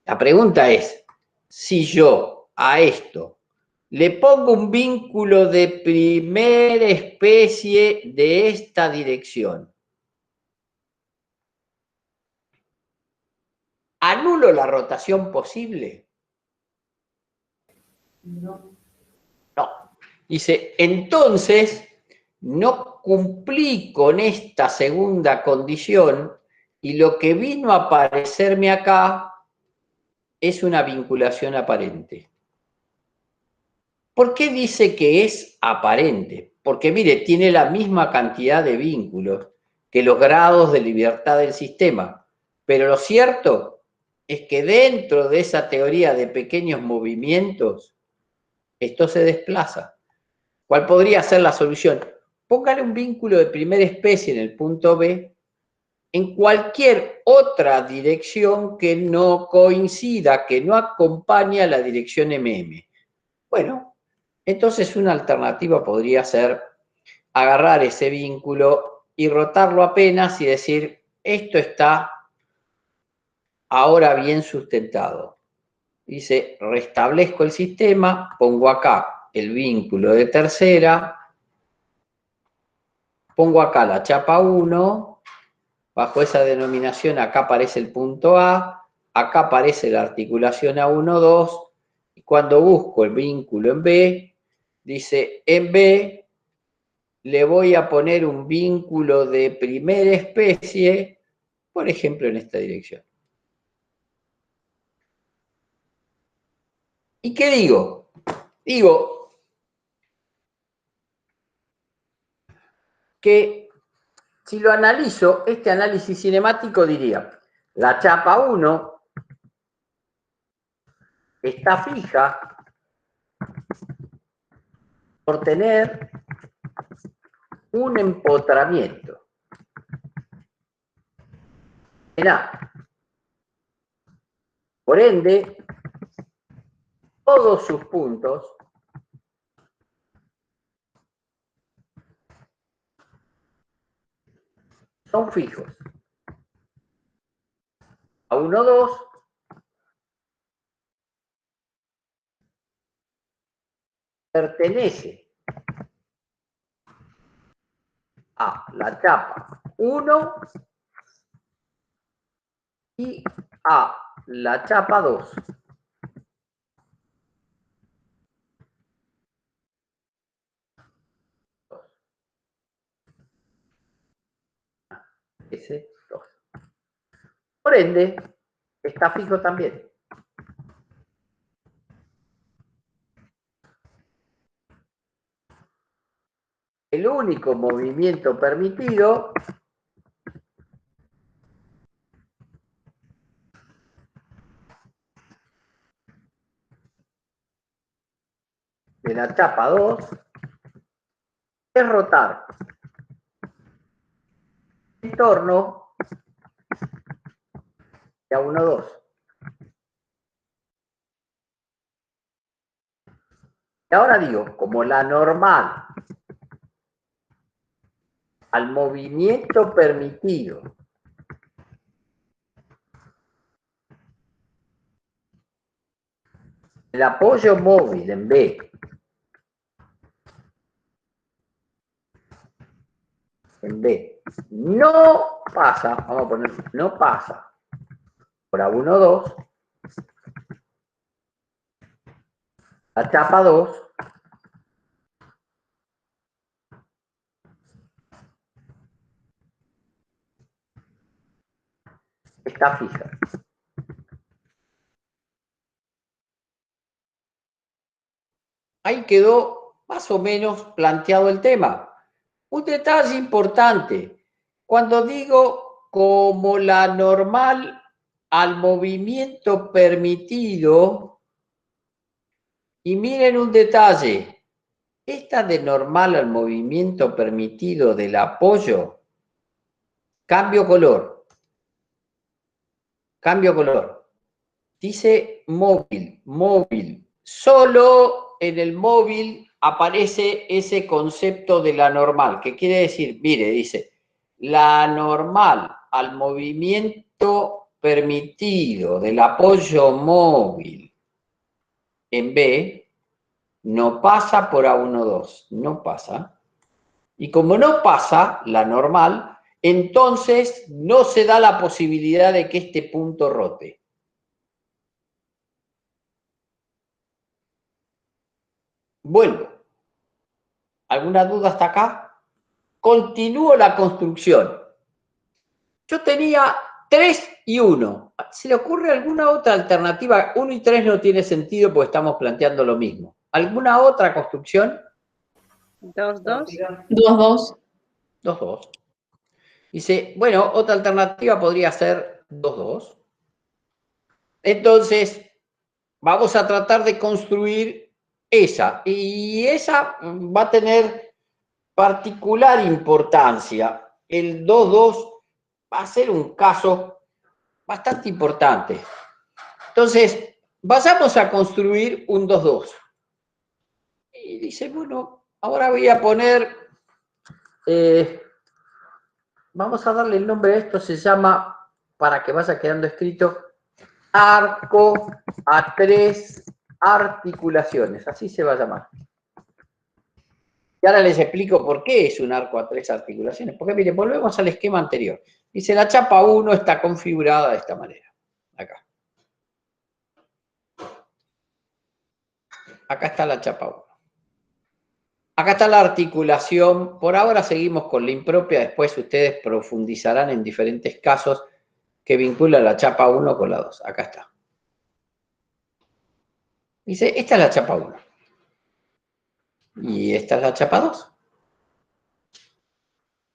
La pregunta es, si yo a esto le pongo un vínculo de primera especie de esta dirección, ¿anulo la rotación posible? No. Dice, entonces no cumplí con esta segunda condición y lo que vino a aparecerme acá es una vinculación aparente. ¿Por qué dice que es aparente? Porque mire, tiene la misma cantidad de vínculos que los grados de libertad del sistema. Pero lo cierto es que dentro de esa teoría de pequeños movimientos, esto se desplaza. ¿Cuál podría ser la solución? Póngale un vínculo de primera especie en el punto B en cualquier otra dirección que no coincida, que no acompañe a la dirección MM. Bueno, entonces una alternativa podría ser agarrar ese vínculo y rotarlo apenas y decir, esto está ahora bien sustentado. Dice, restablezco el sistema, pongo acá el vínculo de tercera, pongo acá la chapa 1, bajo esa denominación acá aparece el punto A, acá aparece la articulación A1, 2, y cuando busco el vínculo en B, dice, en B le voy a poner un vínculo de primera especie, por ejemplo, en esta dirección. ¿Y qué digo? Digo que si lo analizo, este análisis cinemático diría, la chapa 1 está fija por tener un empotramiento en A. Por ende, todos sus puntos son fijos. A1, 2 pertenece a la chapa 1 y a la chapa 2. S2. Por ende, está fijo también. El único movimiento permitido de la chapa 2 es rotar en torno de A1, 2. Y ahora digo, como la normal al movimiento permitido el apoyo móvil en B no pasa, vamos a poner, no pasa por A1, 2, la chapa 2 está fija. Ahí quedó más o menos planteado el tema. Un detalle importante, cuando digo como la normal al movimiento permitido, y miren un detalle, esta de normal al movimiento permitido del apoyo, cambio color, dice móvil, solo en el móvil aparece ese concepto de la normal, que quiere decir, mire, dice, la normal al movimiento permitido del apoyo móvil en B no pasa por A1, 2, no pasa. Y como no pasa la normal, entonces no se da la posibilidad de que este punto rote. Vuelvo. ¿Alguna duda hasta acá? Continúo la construcción. Yo tenía 3 y 1. ¿Se le ocurre alguna otra alternativa? 1 y 3 no tiene sentido porque estamos planteando lo mismo. ¿Alguna otra construcción? 2, 2. 2, 2. 2, 2. Dice, bueno, otra alternativa podría ser 2, 2. Entonces, vamos a tratar de construir esa. Y esa va a tener particular importancia. El 2, 2 va a ser un caso bastante importante. Entonces, vayamos a construir un 2, 2. Y dice, bueno, ahora voy a poner, vamos a darle el nombre a esto, se llama, para que vaya quedando escrito, arco a 3 articulaciones, así se va a llamar. Y ahora les explico por qué es un arco a 3 articulaciones. Porque miren, volvemos al esquema anterior. Dice, la chapa 1 está configurada de esta manera. Acá. Acá está la chapa 1. Acá está la articulación. Por ahora seguimos con la impropia. Después ustedes profundizarán en diferentes casos que vinculan la chapa 1 con la 2. Acá está. Dice, esta es la chapa 1. Y esta es la chapa 2.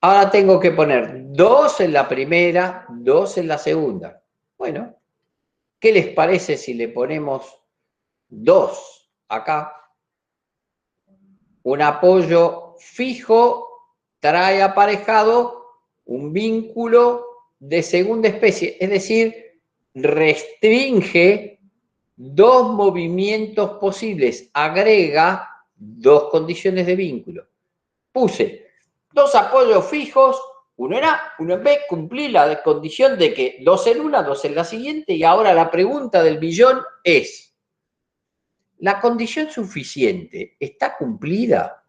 Ahora tengo que poner 2 en la primera, 2 en la segunda. Bueno, ¿qué les parece si le ponemos 2 acá? Un apoyo fijo trae aparejado un vínculo de segunda especie, es decir, restringe 2 movimientos posibles, agrega 2 condiciones de vínculo. Puse 2 apoyos fijos, uno en A, uno en B, cumplí la condición de que 2 en una, 2 en la siguiente, y ahora la pregunta del millón es, ¿la condición suficiente está cumplida?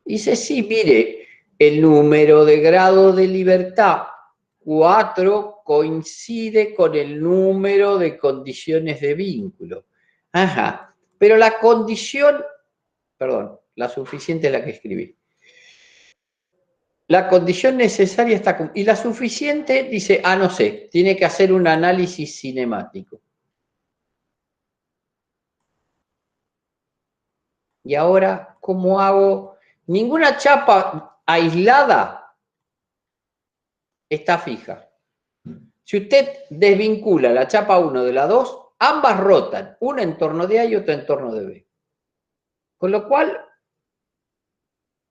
Dice, sí, mire, el número de grados de libertad 4 coincide con el número de condiciones de vínculo. Ajá, pero la condición, perdón, la suficiente es la que escribí. La condición necesaria está... Y la suficiente dice, no sé, tiene que hacer un análisis cinemático. Y ahora, ¿cómo hago? Ninguna chapa aislada está fija. Si usted desvincula la chapa 1 de la 2, ambas rotan, una en torno de A y otra en torno de B. Con lo cual,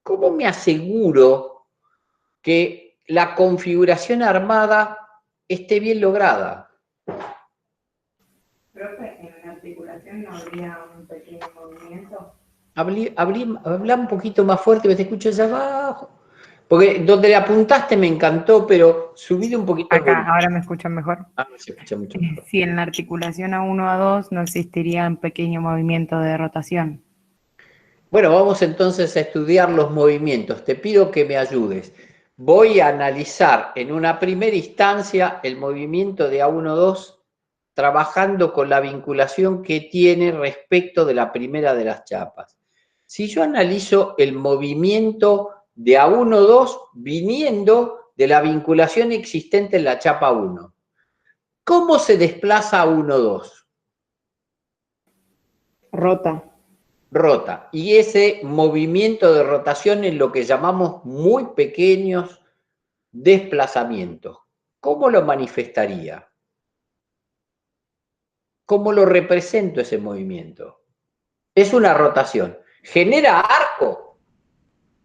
¿cómo me aseguro que la configuración armada esté bien lograda? Profe, en la articulación no habría un pequeño movimiento. Habla un poquito más fuerte, que te escucho allá abajo. Porque donde le apuntaste me encantó, pero subí un poquito. Acá, ahora me escuchan mejor. Se escucha mucho mejor. Si en la articulación A1 A2 no existiría un pequeño movimiento de rotación. Bueno, vamos entonces a estudiar los movimientos. Te pido que me ayudes. Voy a analizar en una primera instancia el movimiento de A1-2 trabajando con la vinculación que tiene respecto de la primera de las chapas. Si yo analizo el movimiento de A1-2 viniendo de la vinculación existente en la chapa 1, ¿cómo se desplaza A1-2? Rota. Rota. Y ese movimiento de rotación es lo que llamamos muy pequeños desplazamientos. ¿Cómo lo manifestaría? ¿Cómo lo represento ese movimiento? Es una rotación. ¿Genera arco?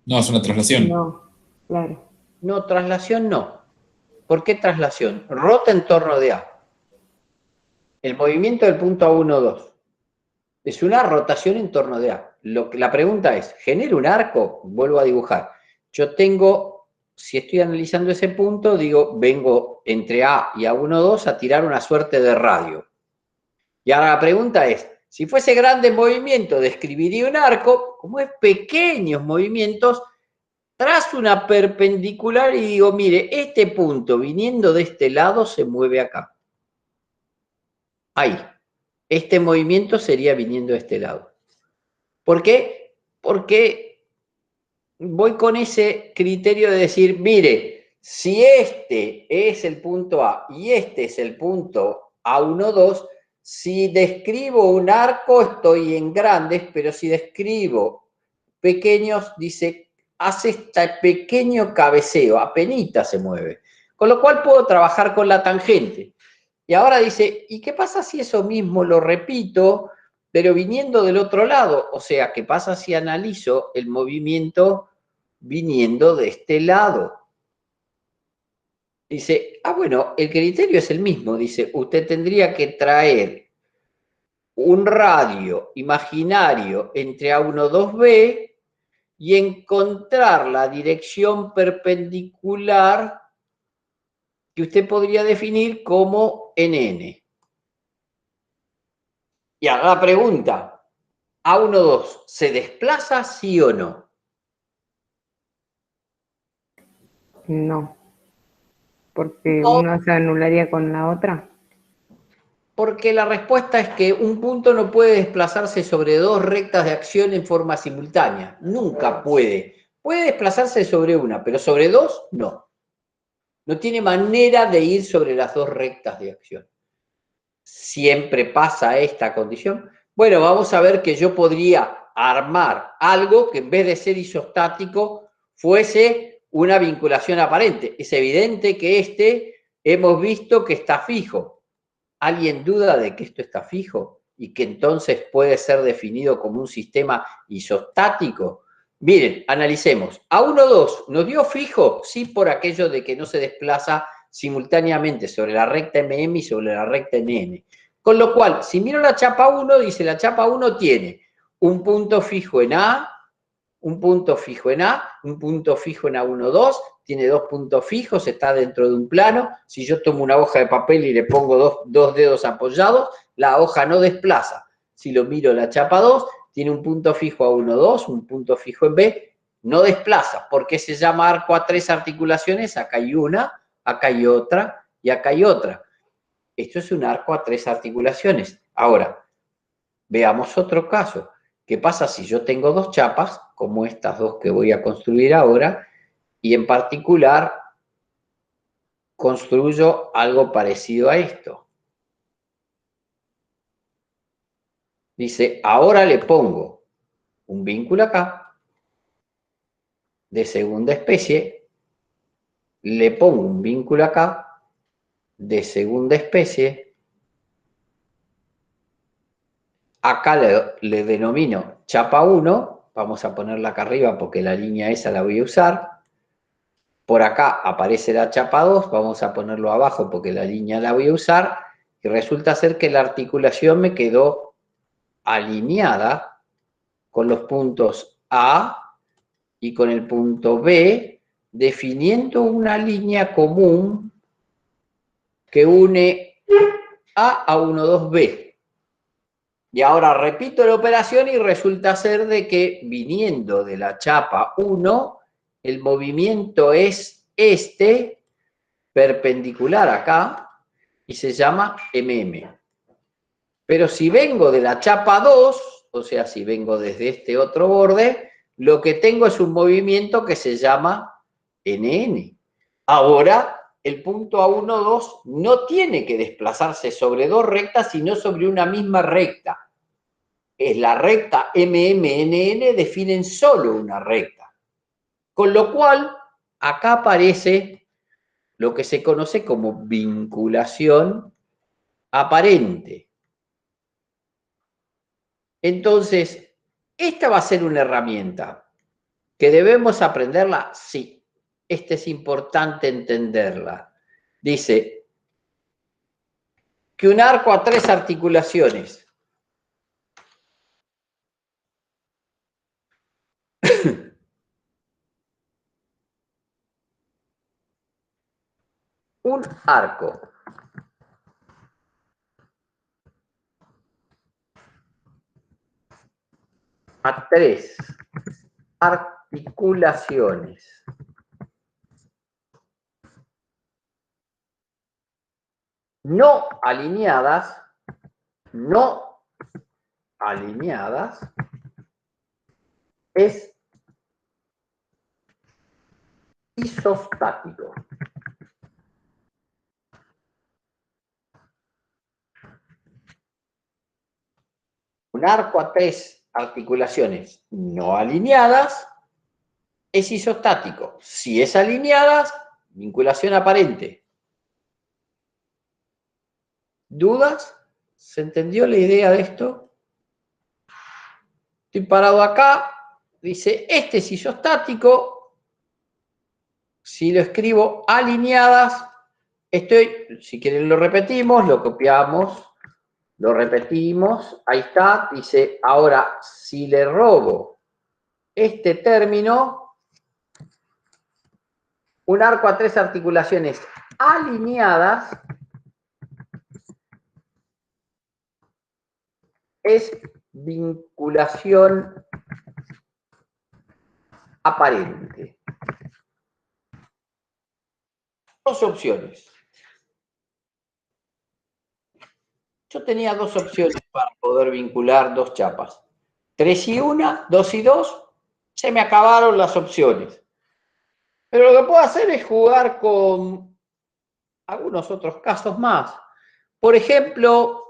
No, es una traslación. No, claro. No, traslación no. ¿Por qué traslación? Rota en torno de A. El movimiento del punto A1-2. Es una rotación en torno de A. La pregunta es, ¿genera un arco? Vuelvo a dibujar. Yo tengo, si estoy analizando ese punto, digo, vengo entre A y A1-2 a tirar una suerte de radio. Y ahora la pregunta es, si fuese grande movimiento, describiría un arco, como es pequeños movimientos, trazo una perpendicular y digo, mire, este punto viniendo de este lado se mueve acá. Ahí. Este movimiento sería viniendo de este lado. ¿Por qué? Porque voy con ese criterio de decir, mire, si este es el punto A y este es el punto A1-2, si describo un arco estoy en grandes, pero si describo pequeños, dice, hace este pequeño cabeceo, apenita se mueve. Con lo cual puedo trabajar con la tangente. Y ahora dice, ¿y qué pasa si eso mismo lo repito, pero viniendo del otro lado? O sea, ¿qué pasa si analizo el movimiento viniendo de este lado? Dice, bueno, el criterio es el mismo. Dice, usted tendría que traer un radio imaginario entre A1-2B y encontrar la dirección perpendicular que usted podría definir como NN. Y ahora la pregunta, ¿A1-2 se desplaza sí o no? No. Porque una se anularía con la otra. Porque la respuesta es que un punto no puede desplazarse sobre dos rectas de acción en forma simultánea. Nunca puede. Puede desplazarse sobre una, pero sobre dos, no. No tiene manera de ir sobre las dos rectas de acción. ¿Siempre pasa esta condición? Bueno, vamos a ver que yo podría armar algo que en vez de ser isostático fuese una vinculación aparente. Es evidente que hemos visto que está fijo. ¿Alguien duda de que esto está fijo y que entonces puede ser definido como un sistema isostático? Miren, analicemos. A1-2, ¿nos dio fijo? Sí, por aquello de que no se desplaza simultáneamente sobre la recta MM y sobre la recta NN. Con lo cual, si miro la chapa 1, dice la chapa 1 tiene un punto fijo en A, un punto fijo en A, un punto fijo en A1-2, tiene dos puntos fijos, está dentro de un plano. Si yo tomo una hoja de papel y le pongo dos dedos apoyados, la hoja no desplaza. Si lo miro la chapa 2, tiene un punto fijo A1-2, un punto fijo en B, no desplaza. ¿Por qué se llama arco a tres articulaciones? Acá hay una, acá hay otra y acá hay otra. Esto es un arco a 3 articulaciones. Ahora, veamos otro caso. ¿Qué pasa si yo tengo 2 chapas, como estas 2 que voy a construir ahora, y en particular construyo algo parecido a esto? Dice, ahora le pongo un vínculo acá, de segunda especie, le pongo un vínculo acá, de segunda especie, acá le denomino chapa 1, vamos a ponerla acá arriba porque la línea esa la voy a usar. Por acá aparece la chapa 2, vamos a ponerlo abajo porque la línea la voy a usar. Y resulta ser que la articulación me quedó alineada con los puntos A y con el punto B, definiendo una línea común que une A 1, 2B. Y ahora repito la operación y resulta ser de que viniendo de la chapa 1, el movimiento es este, perpendicular acá, y se llama MM. Pero si vengo de la chapa 2, o sea, si vengo desde este otro borde, lo que tengo es un movimiento que se llama NN. Ahora, el punto A1, 2 no tiene que desplazarse sobre 2 rectas, sino sobre una misma recta. Es la recta MMNN, definen solo una recta. Con lo cual, acá aparece lo que se conoce como vinculación aparente. Entonces, esta va a ser una herramienta que debemos aprenderla, sí. Es importante entenderla. Dice que un arco a 3 articulaciones un arco a 3 articulaciones no alineadas es isostático. Un arco a 3 articulaciones no alineadas es isostático. Si es alineadas, vinculación aparente. ¿Dudas? ¿Se entendió la idea de esto? Estoy parado acá, dice, este es isostático. Si lo escribo alineadas, si quieren lo repetimos, lo copiamos, lo repetimos, ahí está, dice, ahora si le robo este término, un arco a 3 articulaciones alineadas es vinculación aparente. 2 opciones. Yo tenía 2 opciones para poder vincular 2 chapas. 3 y 1, 2 y 2, se me acabaron las opciones. Pero lo que puedo hacer es jugar con algunos otros casos más. Por ejemplo,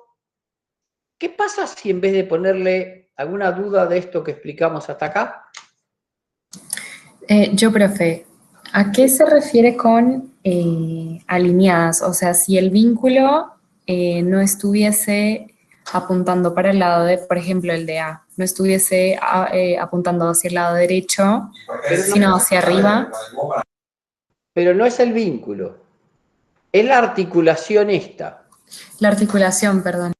¿qué pasa si en vez de ponerle alguna duda de esto que explicamos hasta acá? Profe, ¿a qué se refiere con alineadas? O sea, si el vínculo no estuviese apuntando para el lado de, por ejemplo, el de A, no estuviese apuntando hacia el lado derecho, sino hacia arriba. Pero no es el vínculo, es la articulación esta. La articulación, perdón.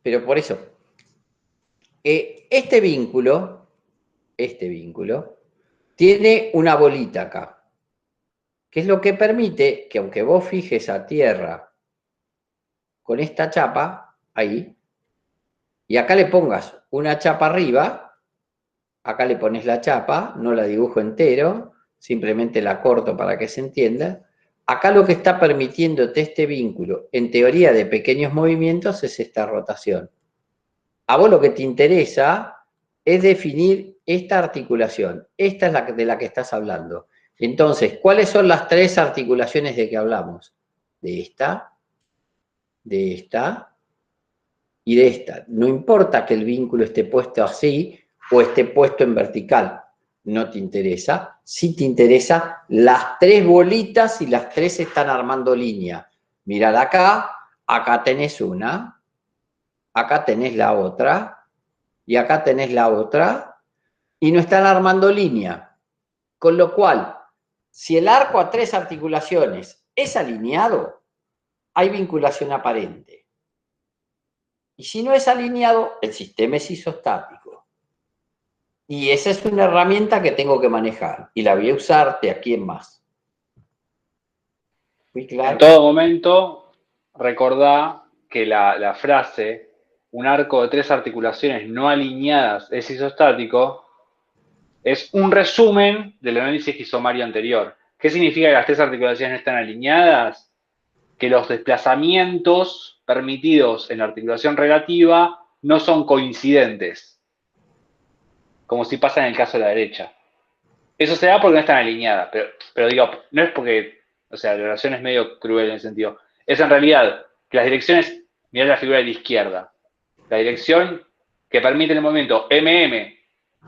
Pero por eso, este vínculo tiene una bolita acá, que es lo que permite que aunque vos fijes a tierra con esta chapa, ahí, y acá le pongas una chapa arriba, acá le pones la chapa, no la dibujo entero, simplemente la corto para que se entienda, Acá lo que está permitiéndote este vínculo, en teoría de pequeños movimientos, es esta rotación. A vos lo que te interesa es definir esta articulación. Esta es la de la que estás hablando. Entonces, ¿cuáles son las tres articulaciones de que hablamos? De esta y de esta. No importa que el vínculo esté puesto así o esté puesto en vertical. No te interesa. Sí te interesa las tres bolitas y las tres están armando línea. Mirad acá, acá tenés una, acá tenés la otra y acá tenés la otra y no están armando línea. Con lo cual, si el arco a tres articulaciones es alineado, hay vinculación aparente. Y si no es alineado, el sistema es isostático. Y esa es una herramienta que tengo que manejar. Y la voy a usar de aquí en más. ¿Muy claro? En todo momento, recordá que la frase, un arco de tres articulaciones no alineadas es isostático, es un resumen del análisis isomario anterior. ¿Qué significa que las tres articulaciones no están alineadas? Que los desplazamientos permitidos en la articulación relativa no son coincidentes, como si pasa en el caso de la derecha. Eso se da porque no están alineadas, pero digo, no es porque, o sea, la relación es medio cruel en ese sentido. Es en realidad que las direcciones, mirá la figura de la izquierda, la dirección que permite el movimiento MM,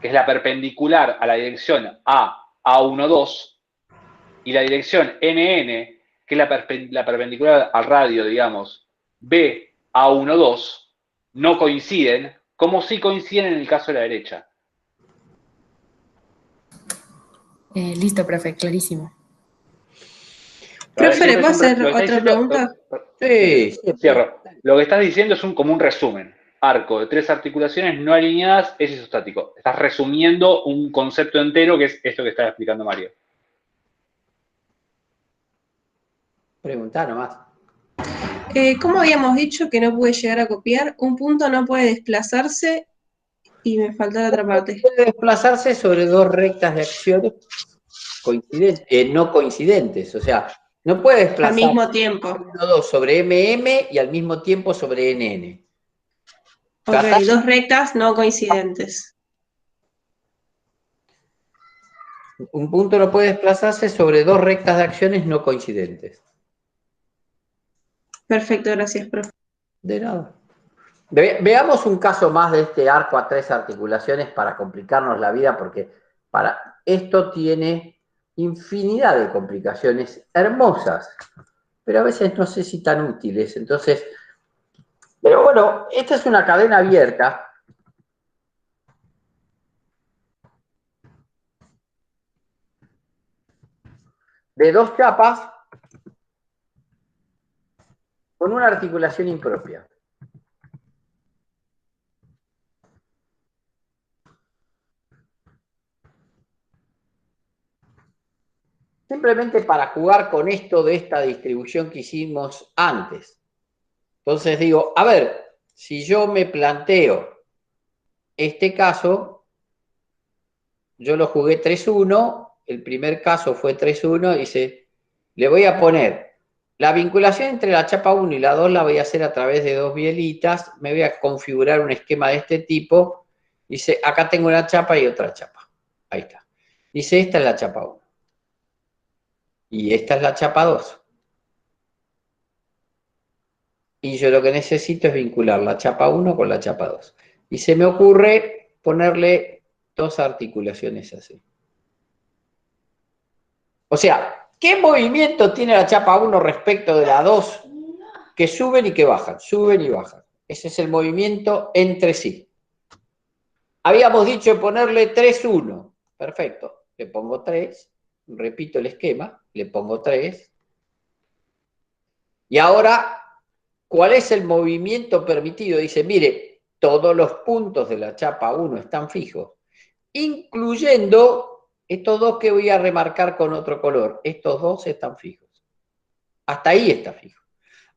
que es la perpendicular a la dirección A12, y la dirección NN, que es la perpendicular al radio, digamos, BA12, no coinciden, como sí coinciden en el caso de la derecha. Listo, profe, clarísimo. Profe, ¿le puedo hacer otra pregunta? Sí, cierro. Lo que estás diciendo es como un resumen. Arco de tres articulaciones no alineadas es isostático. Estás resumiendo un concepto entero que es esto que está explicando Mario. Preguntá nomás. ¿Cómo habíamos dicho que no puede llegar a copiar? Un punto no puede desplazarse y me falta la otra parte. Puede desplazarse sobre dos rectas de acciones no coincidentes. O sea, no puede desplazarse al mismo tiempo sobre MM y al mismo tiempo sobre NN. Ok, dos rectas no coincidentes. Un punto no puede desplazarse sobre dos rectas de acciones no coincidentes. Perfecto, gracias, profe. De nada. Veamos un caso más de este arco a tres articulaciones para complicarnos la vida, porque para esto tiene infinidad de complicaciones hermosas, pero a veces no sé si tan útiles. Entonces, pero bueno, esta es una cadena abierta. De dos chapas con una articulación impropia. Simplemente para jugar con esto de esta distribución que hicimos antes. Entonces digo, a ver, si yo me planteo este caso, yo lo jugué 3-1, el primer caso fue 3-1, dice, le voy a poner la vinculación entre la chapa 1 y la 2 la voy a hacer a través de dos bielitas, me voy a configurar un esquema de este tipo, dice, acá tengo una chapa y otra chapa, ahí está. Dice, esta es la chapa 1. Y esta es la chapa 2. Y yo lo que necesito es vincular la chapa 1 con la chapa 2. Y se me ocurre ponerle dos articulaciones así. O sea, ¿qué movimiento tiene la chapa 1 respecto de la 2? Que suben y que bajan, suben y bajan. Ese es el movimiento entre sí. Habíamos dicho ponerle 3-1. Perfecto. Le pongo 3. Repito el esquema. Le pongo 3. Y ahora, ¿cuál es el movimiento permitido? Dice, mire, todos los puntos de la chapa 1 están fijos, incluyendo estos dos que voy a remarcar con otro color. Estos dos están fijos. Hasta ahí está fijo.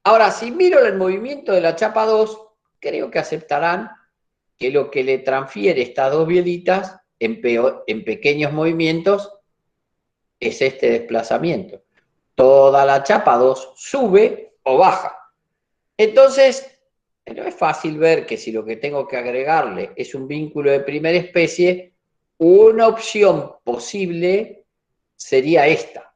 Ahora, si miro el movimiento de la chapa 2, creo que aceptarán que lo que le transfiere estas dos bielitas en pequeños movimientos es este desplazamiento. toda la chapa 2 sube o baja. Entonces, no es fácil ver que si lo que tengo que agregarle es un vínculo de primera especie, una opción posible sería esta.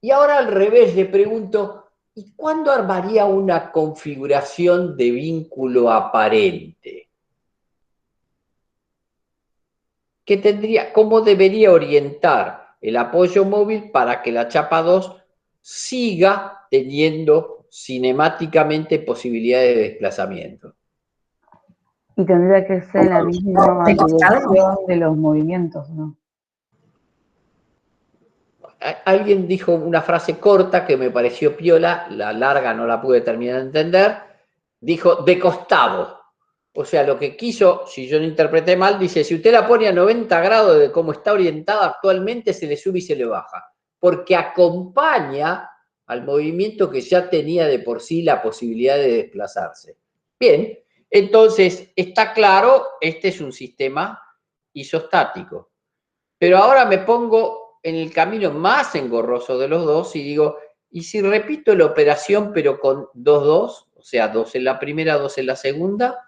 Y ahora al revés le pregunto, ¿y cuándo armaría una configuración de vínculo aparente? ¿Qué tendría, cómo debería orientar el apoyo móvil para que la chapa 2 siga teniendo cinemáticamente posibilidades de desplazamiento? Y tendría que ser en la misma dirección de los movimientos, ¿no? Alguien dijo una frase corta que me pareció piola, la larga no la pude terminar de entender. Dijo, de costado. O sea, lo que quiso, si yo no interpreté mal, dice, si usted la pone a 90 grados de cómo está orientada actualmente, se le sube y se le baja. Porque acompaña al movimiento que ya tenía de por sí la posibilidad de desplazarse. Bien, entonces, está claro, este es un sistema isostático. Pero ahora me pongo en el camino más engorroso de los dos y digo, ¿y si repito la operación pero con 2, o sea, 2 en la primera, 2 en la segunda?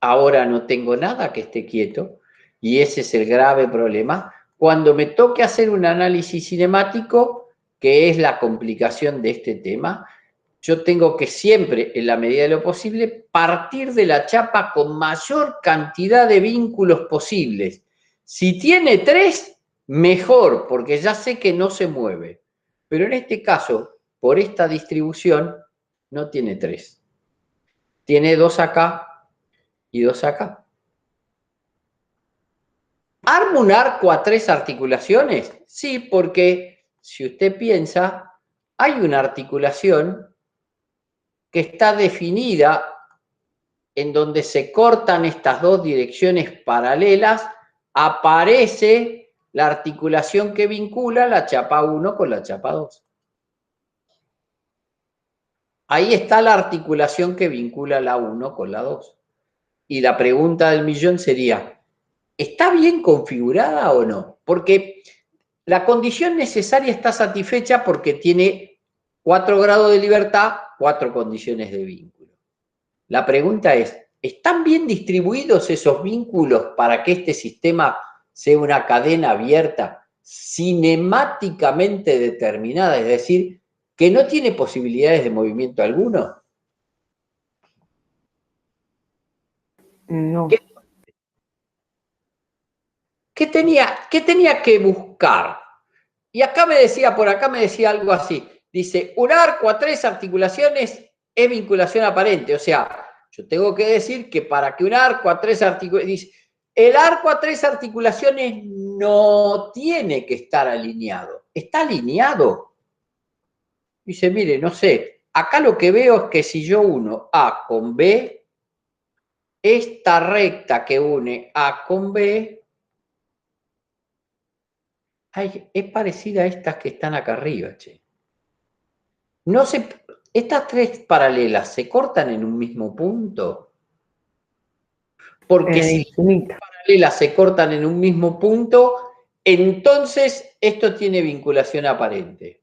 Ahora no tengo nada que esté quieto y ese es el grave problema. Cuando me toque hacer un análisis cinemático, que es la complicación de este tema, yo tengo que siempre, en la medida de lo posible, partir de la chapa con mayor cantidad de vínculos posibles. Si tiene 3, mejor, porque ya sé que no se mueve. Pero en este caso, por esta distribución, no tiene 3. Tiene 2 acá y 2 acá. ¿Armo un arco a 3 articulaciones? Sí, porque si usted piensa, hay una articulación que está definida en donde se cortan estas 2 direcciones paralelas, aparece la articulación que vincula la chapa 1 con la chapa 2. Ahí está la articulación que vincula la 1 con la 2. Y la pregunta del millón sería, ¿está bien configurada o no? Porque la condición necesaria está satisfecha porque tiene 4 grados de libertad, 4 condiciones de vínculo. La pregunta es, ¿están bien distribuidos esos vínculos para que este sistema sea una cadena abierta, cinemáticamente determinada, es decir, que no tiene posibilidades de movimiento alguno? No. ¿Qué tenía que buscar? Y acá me decía, por acá me decía algo así. Dice, un arco a 3 articulaciones es vinculación aparente. O sea, yo tengo que decir que para que un arco a 3 articulaciones... El arco a 3 articulaciones no tiene que estar alineado. ¿Está alineado? Dice, mire, no sé. Acá lo que veo es que si yo uno A con B, esta recta que une A con B... Ay, es parecida a estas que están acá arriba, che. No se, estas 3 paralelas se cortan en un mismo punto. Porque si las paralelas se cortan en un mismo punto, entonces esto tiene vinculación aparente.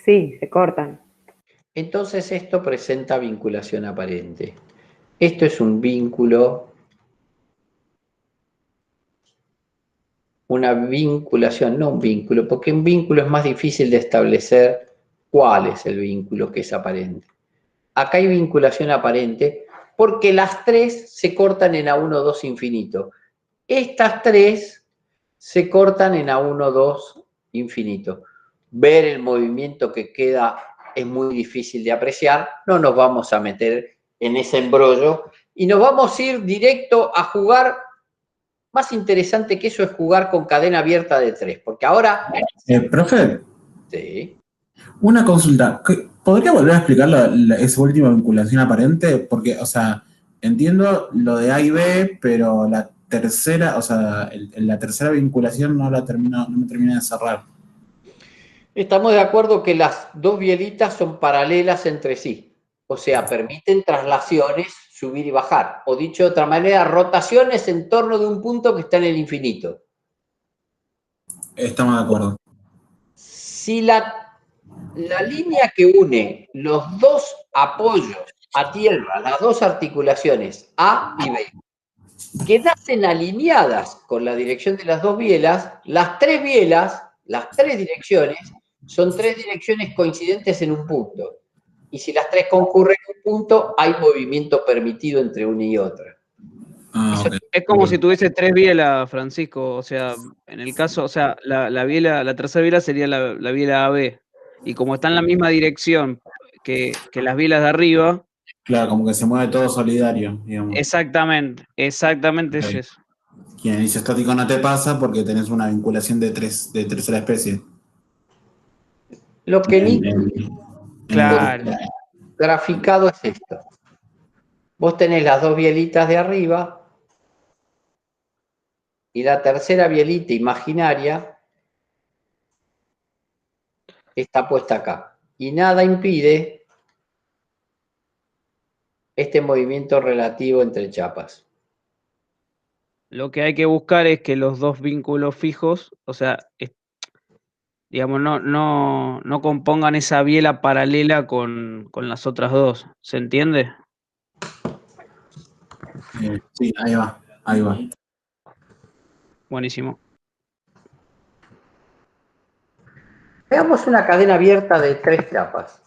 Sí, se cortan. Entonces esto presenta vinculación aparente. Esto es un vínculo. Una vinculación, no un vínculo, porque un vínculo es más difícil de establecer cuál es el vínculo que es aparente. Acá hay vinculación aparente porque las 3 se cortan en A1, 2 infinito. Estas 3 se cortan en A1, 2 infinito. Ver el movimiento que queda es muy difícil de apreciar, no nos vamos a meter en ese embrollo y nos vamos a ir directo a jugar. Más interesante que eso es jugar con cadena abierta de 3, porque ahora... Profe, Sí. una consulta. ¿Podría volver a explicar esa última vinculación aparente? Porque, o sea, entiendo lo de A y B, pero la tercera, o sea, la tercera vinculación no me termina de cerrar. Estamos de acuerdo que las 2 bielitas son paralelas entre sí, o sea, permiten traslaciones subir y bajar. O dicho de otra manera, rotaciones en torno de un punto que está en el infinito. Estamos de acuerdo. Si la línea que une los dos apoyos a tierra, las dos articulaciones A y B, quedasen alineadas con la dirección de las dos bielas, las tres direcciones, son tres direcciones coincidentes en un punto. Y si las tres concurren en un punto, hay movimiento permitido entre una y otra. Es como si tuviese tres bielas, Francisco. O sea, en el caso, o sea, la tercera biela sería la biela AB. Y como está en la misma dirección que las bielas de arriba. Claro, como que se mueve todo solidario, digamos. Exactamente es eso. Quien dice estático no te pasa porque tenés una vinculación de tercera especie. Lo que Claro. graficado es esto. Vos tenés las dos bielitas de arriba y la tercera bielita imaginaria está puesta acá. Y nada impide este movimiento relativo entre chapas. Lo que hay que buscar es que los dos vínculos fijos, o sea, digamos, no compongan esa biela paralela con las otras dos. ¿Se entiende? Sí, ahí va. Buenísimo. Veamos una cadena abierta de tres chapas.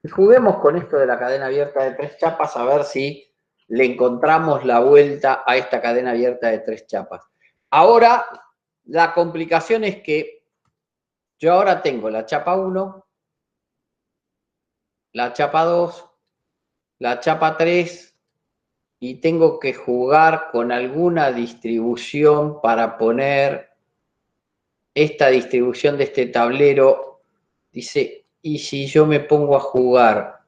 Y juguemos con esto de la cadena abierta de tres chapas a ver si le encontramos la vuelta a esta cadena abierta de tres chapas. Ahora, la complicación es que yo ahora tengo la chapa 1, la chapa 2, la chapa 3 y tengo que jugar con alguna distribución para poner esta distribución de este tablero. Dice, y si yo me pongo a jugar,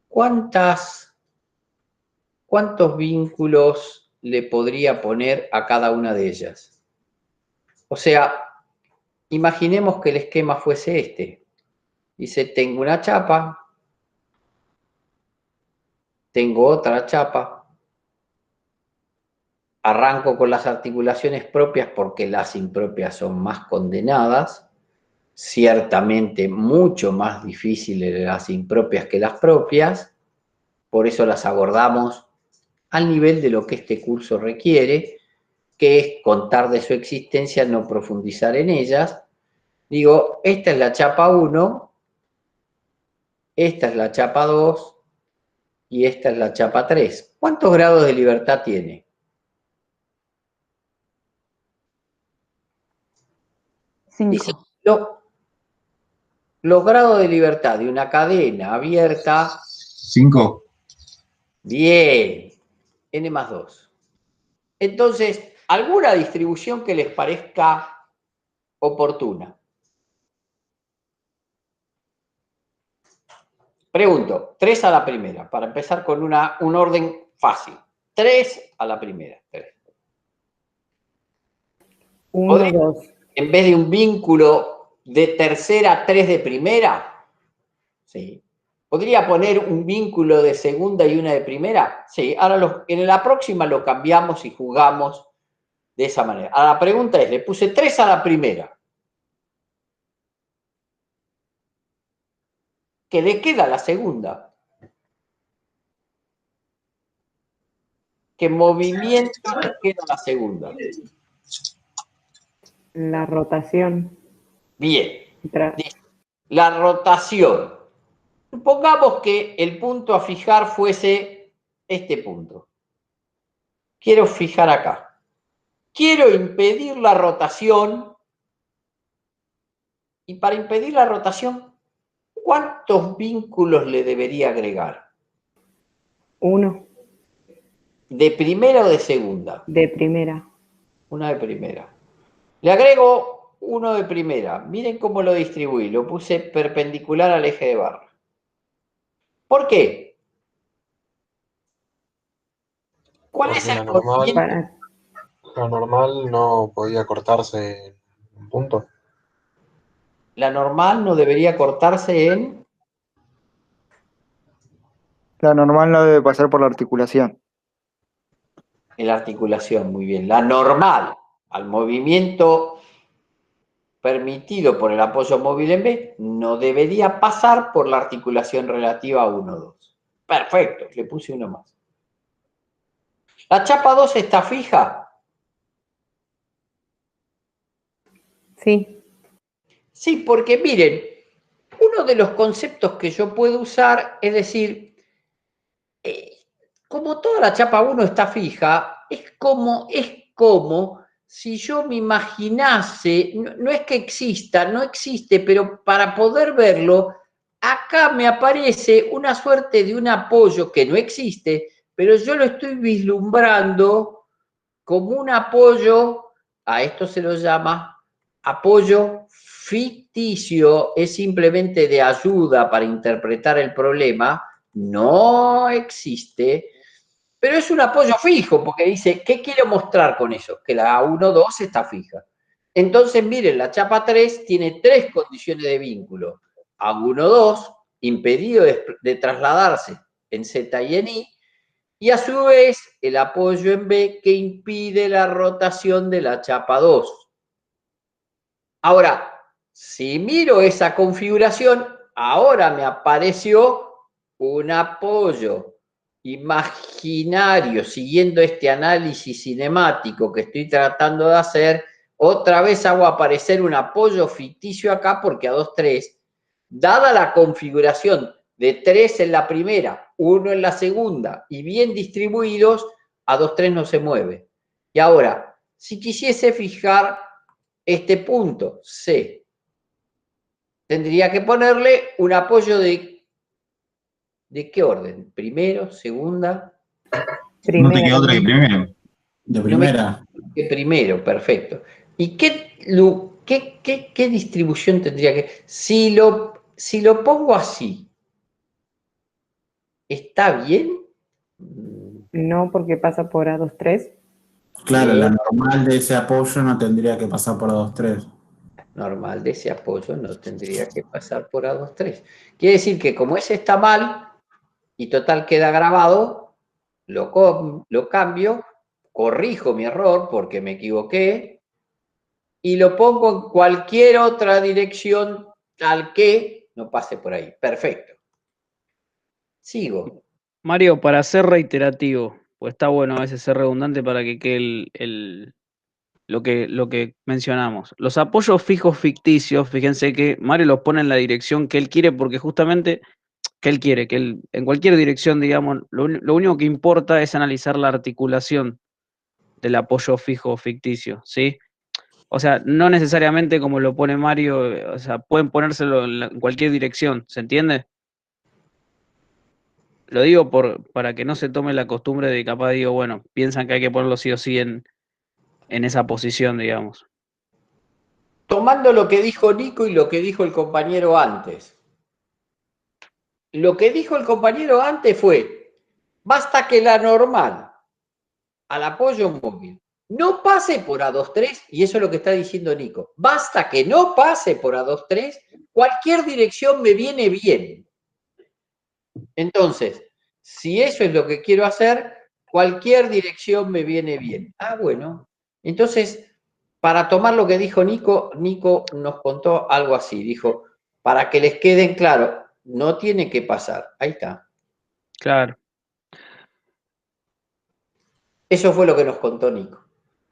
¿cuántos vínculos le podría poner a cada una de ellas? O sea, imaginemos que el esquema fuese este. Dice, tengo una chapa, tengo otra chapa, arranco con las articulaciones propias porque las impropias son más condenadas, ciertamente mucho más difíciles las impropias que las propias, por eso las abordamos al nivel de lo que este curso requiere, que es contar de su existencia, no profundizar en ellas. Digo, esta es la chapa 1, esta es la chapa 2 y esta es la chapa 3. ¿Cuántos grados de libertad tiene? Dice, los grados de libertad de una cadena abierta. 5. Bien. N más 2. Entonces, ¿alguna distribución que les parezca oportuna? Pregunto, 3 a la primera, para empezar con un orden fácil. 3 a la primera. 1, 2. En vez de un vínculo de tercera, 3 de primera, ¿sí? ¿Podría poner un vínculo de segunda y una de primera? Sí, ahora en la próxima lo cambiamos y jugamos de esa manera. Ahora la pregunta es, le puse 3 a la primera. ¿Qué le queda a la segunda? ¿Qué movimiento le queda a la segunda? La rotación. Bien. La rotación. Supongamos que el punto a fijar fuese este punto. Quiero fijar acá. Quiero impedir la rotación. Y para impedir la rotación, ¿cuántos vínculos le debería agregar? 1. ¿De primera o de segunda? De primera. Una de primera. Le agrego uno de primera. Miren cómo lo distribuí. Lo puse perpendicular al eje de barra. ¿Por qué? ¿Cuál es el movimiento? La normal no podía cortarse en un punto. La normal no debería cortarse en... La normal no debe pasar por la articulación. En la articulación, muy bien. La normal al movimiento permitido por el apoyo móvil en B no debería pasar por la articulación relativa 1-2. Perfecto, le puse uno más. ¿La chapa 2 está fija? Sí. Sí, porque miren, uno de los conceptos que yo puedo usar es decir, como toda la chapa 1 está fija, es como si yo me imaginase, no es que exista, no existe, pero para poder verlo, acá me aparece una suerte de un apoyo que no existe, pero yo lo estoy vislumbrando como un apoyo, a esto se lo llama apoyo ficticio, es simplemente de ayuda para interpretar el problema, no existe, pero es un apoyo fijo, porque dice, ¿qué quiero mostrar con eso? Que la 1-2 está fija. Entonces, miren, la chapa 3 tiene 3 condiciones de vínculo. A 1-2, impedido de trasladarse en Z y en I, y a su vez el apoyo en B que impide la rotación de la chapa 2. Ahora, si miro esa configuración, ahora me apareció un apoyo imaginario, siguiendo este análisis cinemático que estoy tratando de hacer, otra vez hago aparecer un apoyo ficticio acá porque a 2-3, dada la configuración de 3 en la primera, 1 en la segunda y bien distribuidos, a 2-3 no se mueve. Y ahora, si quisiese fijar este punto, C, tendría que ponerle un apoyo ¿de qué orden? ¿Primero? ¿Segunda? No te queda otra que primero. De primera. Que primero, perfecto. ¿Y qué distribución tendría que...? Si lo pongo así, ¿está bien? No, porque pasa por A23. Claro, la normal de ese apoyo no tendría que pasar por A23. Normal de ese apoyo no tendría que pasar por A23. Quiere decir que como ese está mal, y total queda grabado, lo cambio, corrijo mi error porque me equivoqué, y lo pongo en cualquier otra dirección tal que no pase por ahí. Perfecto. Sigo. Mario, para ser reiterativo, pues está bueno a veces ser redundante para que quede lo que mencionamos. Los apoyos fijos ficticios, fíjense que Mario los pone en la dirección que él quiere, porque justamente que él quiere, en cualquier dirección, digamos, lo único que importa es analizar la articulación del apoyo fijo ficticio, ¿sí? O sea, no necesariamente como lo pone Mario, o sea, pueden ponérselo en cualquier dirección, ¿se entiende? Lo digo para que no se tome la costumbre de capaz digo, bueno, piensan que hay que ponerlo sí o sí en esa posición, digamos. Tomando lo que dijo Nico y lo que dijo el compañero antes. Lo que dijo el compañero antes fue, basta que la normal al apoyo móvil no pase por A23, y eso es lo que está diciendo Nico, basta que no pase por A23, cualquier dirección me viene bien. Entonces, si eso es lo que quiero hacer, cualquier dirección me viene bien. Ah, bueno. Entonces, para tomar lo que dijo Nico, Nico nos contó algo así. Dijo, para que les queden claro, no tiene que pasar. Ahí está. Claro. Eso fue lo que nos contó Nico.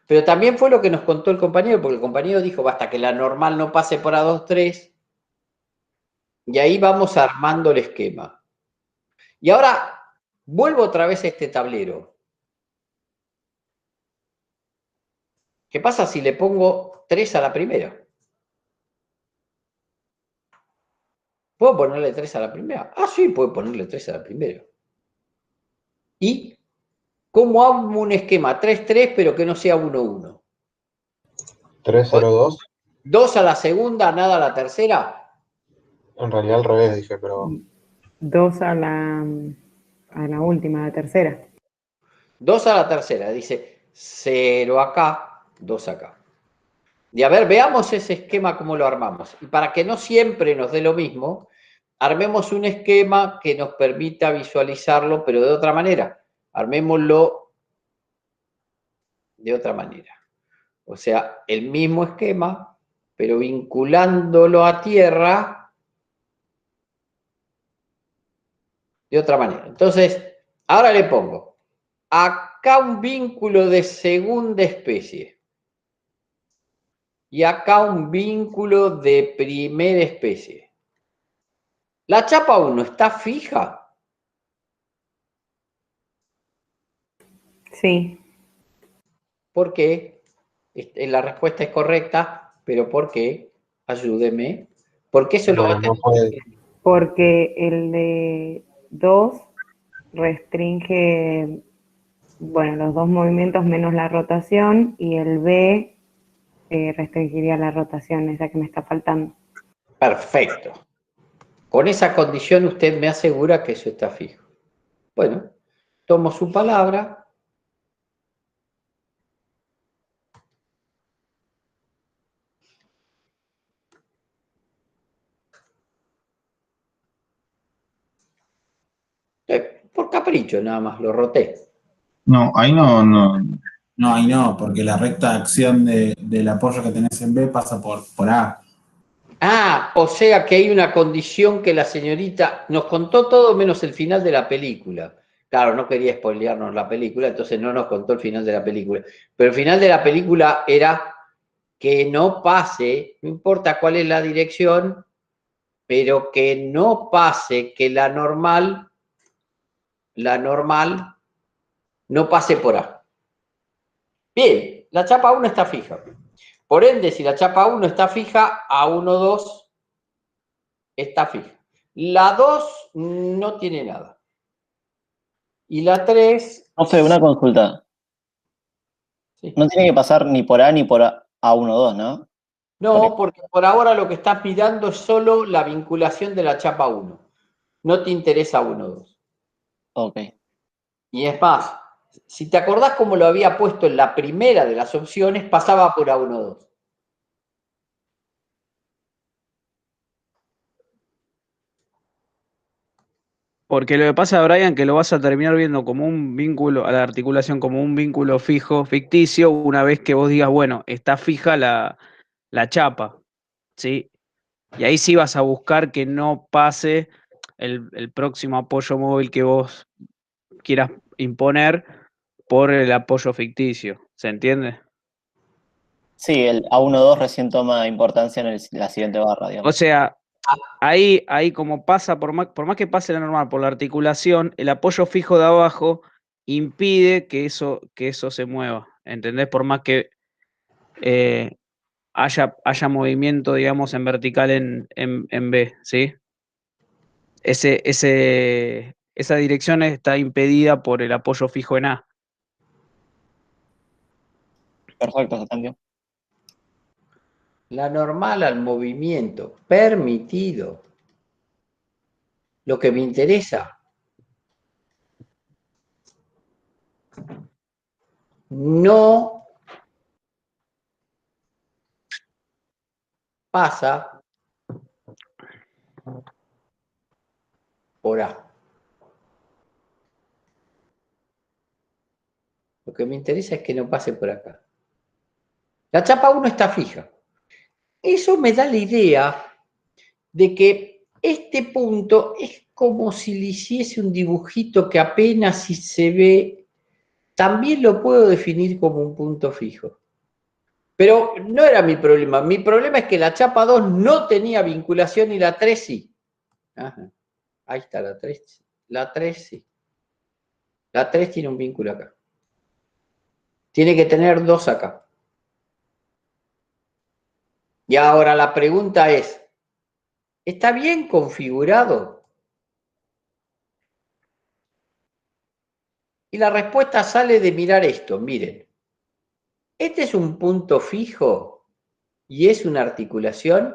Pero también fue lo que nos contó el compañero, porque el compañero dijo, basta que la normal no pase por A23. Y ahí vamos armando el esquema. Y ahora vuelvo otra vez a este tablero. ¿Qué pasa si le pongo 3 a la primera? ¿Puedo ponerle 3 a la primera? Ah, sí, puedo ponerle 3 a la primera. ¿Y cómo hago un esquema 3-3 pero que no sea 1-1? 3-0-2. 2 a la segunda, nada a la tercera. En realidad al revés dije, pero... 2 a la última, la tercera. 2 a la tercera, dice 0 acá, 2 acá. Y a ver, veamos ese esquema cómo lo armamos. Y para que no siempre nos dé lo mismo, armemos un esquema que nos permita visualizarlo, pero de otra manera. Armémoslo de otra manera. O sea, el mismo esquema, pero vinculándolo a tierra de otra manera. Entonces, ahora le pongo acá un vínculo de segunda especie y acá un vínculo de primera especie. ¿La chapa 1 está fija? Sí. ¿Por qué? La respuesta es correcta, pero ¿por qué? Ayúdeme. ¿Por qué eso lo va a tener? Porque el de 2 restringe, bueno, los dos movimientos menos la rotación, y el B restringiría la rotación, esa que me está faltando. Perfecto. Con esa condición usted me asegura que eso está fijo. Bueno, tomo su palabra. Por capricho nada más, lo roté. No, ahí no. No, ahí no, porque la recta acción del apoyo que tenés en B pasa por A. Ah, o sea que hay una condición que la señorita nos contó todo menos el final de la película. Claro, no quería spoilearnos la película, entonces no nos contó el final de la película. Pero el final de la película era que no pase, no importa cuál es la dirección, pero que no pase, que la normal no pase por A. Bien, la chapa 1 está fija. Por ende, si la chapa 1 está fija, A1, 2 está fija. La 2 no tiene nada. Y la 3... Profe, una consulta. Sí. No tiene que pasar ni por A ni por A1, 2, ¿no? No, porque por ahora lo que estás mirando es solo la vinculación de la chapa 1. No te interesa 1, 2. Ok. Y es más, si te acordás cómo lo había puesto en la primera de las opciones, pasaba por A1, 2. Porque lo que pasa, Brian, que lo vas a terminar viendo como un vínculo, a la articulación como un vínculo fijo, ficticio, una vez que vos digas, bueno, está fija la chapa, ¿sí? Y ahí sí vas a buscar que no pase el próximo apoyo móvil que vos quieras imponer por el apoyo ficticio, ¿se entiende? Sí, el A1, 2 recién toma importancia en la siguiente barra, digamos. O sea, ahí como pasa, por más que pase la normal por la articulación, el apoyo fijo de abajo impide que eso se mueva, ¿entendés? Por más que haya movimiento, digamos, en vertical en B, ¿sí? Esa dirección está impedida por el apoyo fijo en A. Perfecto, se entendió. La normal al movimiento permitido. Lo que me interesa no pasa por A. Lo que me interesa es que no pase por acá. La chapa 1 está fija. Eso me da la idea de que este punto es como si le hiciese un dibujito que apenas si se ve, también lo puedo definir como un punto fijo. Pero no era mi problema. Mi problema es que la chapa 2 no tenía vinculación y la 3 sí. Ajá. Ahí está la 3. La 3 sí. La 3 tiene un vínculo acá. Tiene que tener 2 acá. Y ahora la pregunta es, ¿está bien configurado? Y la respuesta sale de mirar esto. Miren, este es un punto fijo y es una articulación.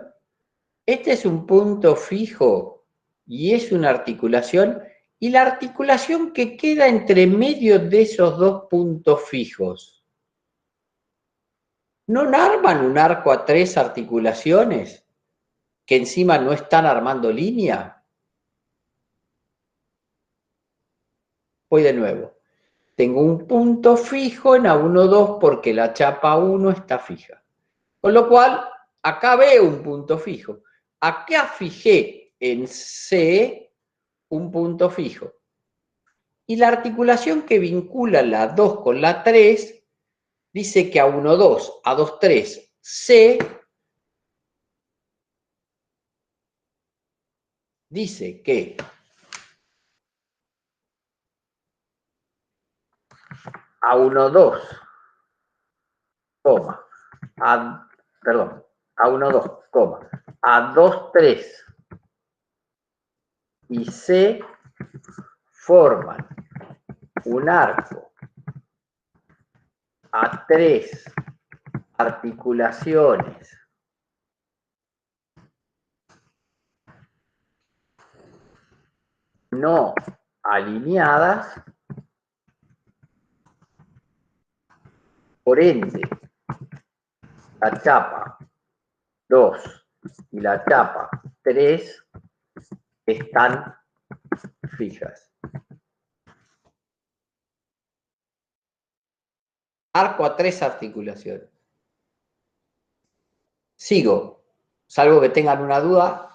Este es un punto fijo y es una articulación. Y la articulación que queda entre medio de esos dos puntos fijos, ¿no arman un arco a 3 articulaciones que encima no están armando línea? Voy de nuevo. Tengo un punto fijo en A1,2 porque la chapa 1 está fija. Con lo cual, acá veo un punto fijo. Acá fijé en C un punto fijo. Y la articulación que vincula la 2 con la 3 dice que A1,2, A2,3, C dice que A1,2, A1,2, A2,3 y C forman un arco a 3 articulaciones no alineadas, por ende, la chapa 2 y la chapa 3 están fijas. Arco a 3 articulaciones. Sigo, salvo que tengan una duda.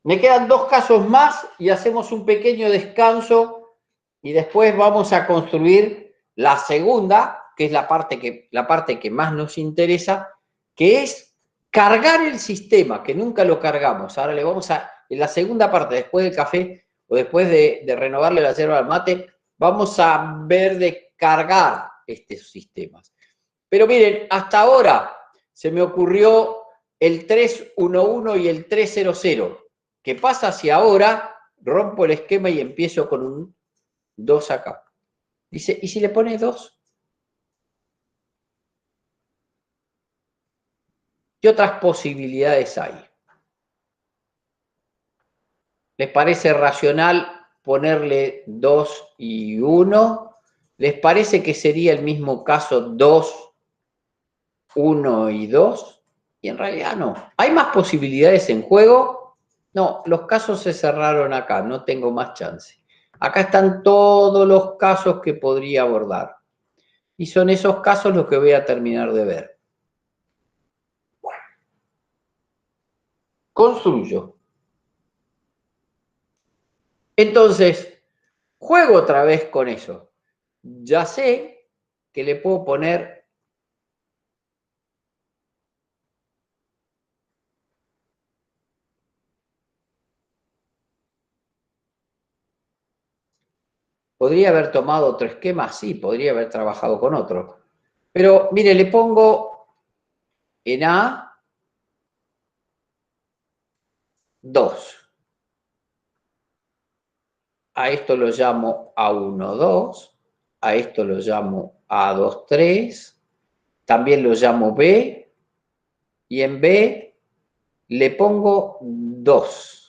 Me quedan 2 casos más y hacemos un pequeño descanso y después vamos a construir la segunda, que es la parte que más nos interesa, que es cargar el sistema, que nunca lo cargamos. Ahora le vamos a, en la segunda parte, después del café o después de renovarle la yerba al mate, vamos a ver de cargar estos sistemas. Pero miren, hasta ahora se me ocurrió el 311 y el 300. ¿Qué pasa si ahora rompo el esquema y empiezo con un 2 acá? Dice, ¿y si le pone 2? ¿Qué otras posibilidades hay? ¿Les parece racional ponerle 2 y 1? ¿Les parece que sería el mismo caso 2, 1 y 2? Y en realidad no. ¿Hay más posibilidades en juego? No, los casos se cerraron acá, no tengo más chance. Acá están todos los casos que podría abordar. Y son esos casos los que voy a terminar de ver. Bueno. Construyo. Entonces, juego otra vez con eso. Ya sé que le puedo poner ¿podría haber tomado otro esquema? Sí, podría haber trabajado con otro. Pero, mire, le pongo en A 2. A esto lo llamo A1,2. A esto lo llamo A2,3. También lo llamo B. Y en B le pongo 2.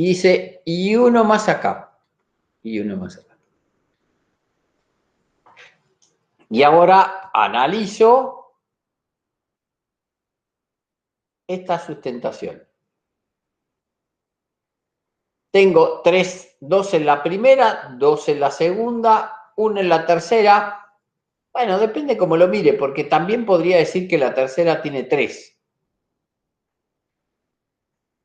Y dice, y uno más acá. Y uno más acá. Y ahora analizo esta sustentación. Tengo 2 en la primera, 2 en la segunda, 1 en la tercera. Bueno, depende cómo lo mire, porque también podría decir que la tercera tiene 3.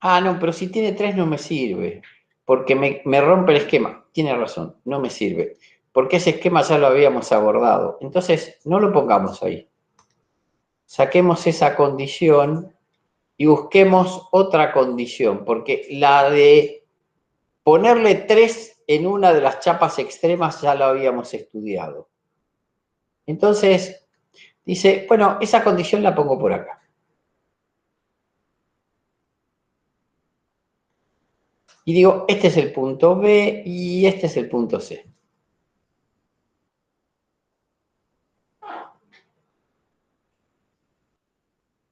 Ah, no, pero si tiene 3 no me sirve, porque me rompe el esquema. Tiene razón, no me sirve, porque ese esquema ya lo habíamos abordado. Entonces, no lo pongamos ahí. Saquemos esa condición y busquemos otra condición, porque la de ponerle 3 en una de las chapas extremas ya lo habíamos estudiado. Entonces, dice, bueno, esa condición la pongo por acá. Y digo, este es el punto B y este es el punto C.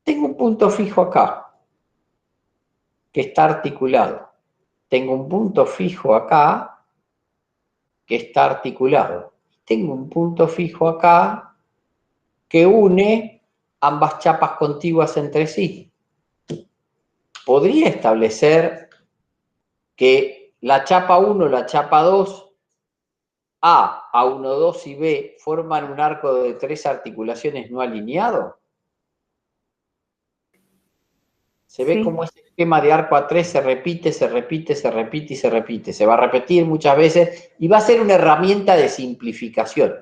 Tengo un punto fijo acá, que está articulado. Tengo un punto fijo acá, que está articulado. Tengo un punto fijo acá, que une ambas chapas contiguas entre sí. podría establecer que la chapa 1, la chapa 2, A1, 2 y B forman un arco de 3 articulaciones no alineado. Se ve como ese esquema de arco A3 se repite, se repite, se repite y se repite. Se va a repetir muchas veces y va a ser una herramienta de simplificación.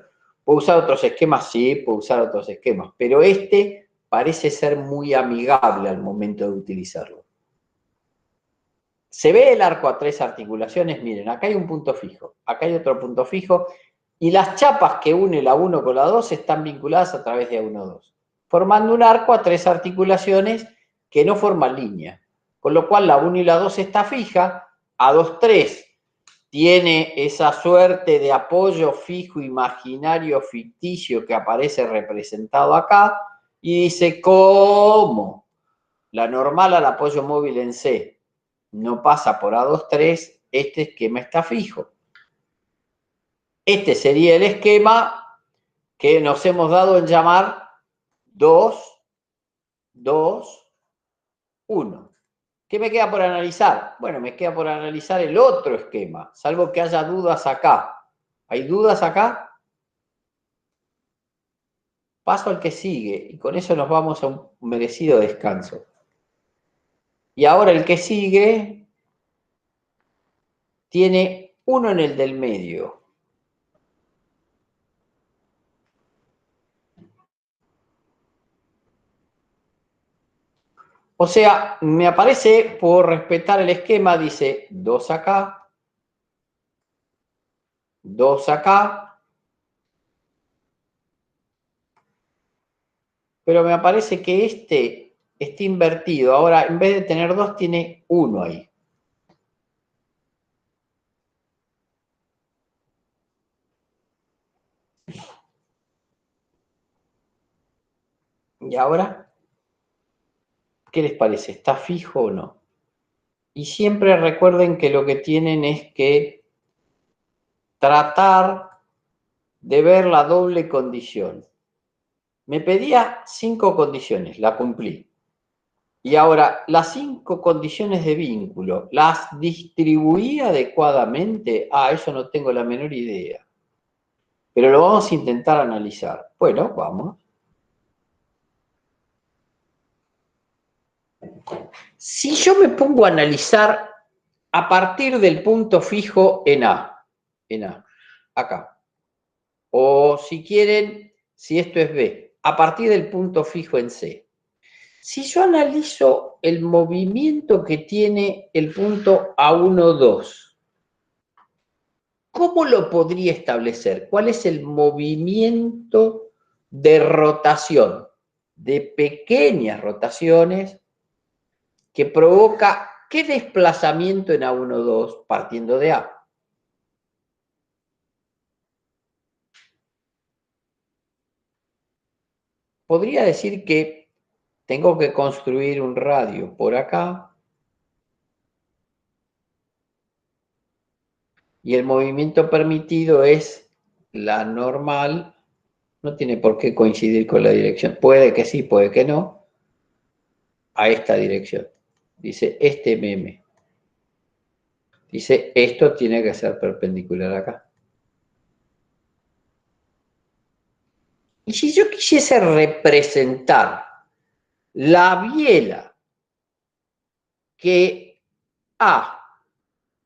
¿Puedo usar otros esquemas? Sí, puedo usar otros esquemas, pero este parece ser muy amigable al momento de utilizarlo. Se ve el arco a 3 articulaciones, miren, acá hay un punto fijo, acá hay otro punto fijo, y las chapas que une la 1 con la 2 están vinculadas a través de A1, 2, formando un arco a 3 articulaciones que no forman línea, con lo cual la 1 y la 2 está fija, A2, 3 tiene esa suerte de apoyo fijo, imaginario, ficticio que aparece representado acá, y dice, ¿cómo? La normal al apoyo móvil en C no pasa por A2, 3, este esquema está fijo. Este sería el esquema que nos hemos dado en llamar 2, 2, 1. ¿Qué me queda por analizar? Bueno, me queda por analizar el otro esquema, salvo que haya dudas acá. ¿Hay dudas acá? Paso al que sigue y con eso nos vamos a un merecido descanso. Y ahora el que sigue tiene 1 en el del medio. O sea, me aparece, por respetar el esquema, dice 2 acá, 2 acá, pero me aparece que este está invertido. Ahora, en vez de tener 2, tiene 1 ahí. ¿Y ahora? ¿Qué les parece? ¿Está fijo o no? Y siempre recuerden que lo que tienen es que tratar de ver la doble condición. Me pedía 5 condiciones, la cumplí. Y ahora, las 5 condiciones de vínculo, ¿las distribuí adecuadamente? Eso no tengo la menor idea. Pero lo vamos a intentar analizar. Bueno, vamos. Si yo me pongo a analizar a partir del punto fijo en A, acá. O si quieren, si esto es B, a partir del punto fijo en C. Si yo analizo el movimiento que tiene el punto A1, 2, ¿cómo lo podría establecer? ¿Cuál es el movimiento de rotación? De pequeñas rotaciones que provoca ¿qué desplazamiento en A1, 2 partiendo de A? Podría decir que tengo que construir un radio por acá y el movimiento permitido es la normal, no tiene por qué coincidir con la dirección, puede que sí, puede que no, a esta dirección. Dice este MM. Dice esto tiene que ser perpendicular acá. Y si yo quisiese representar la biela que A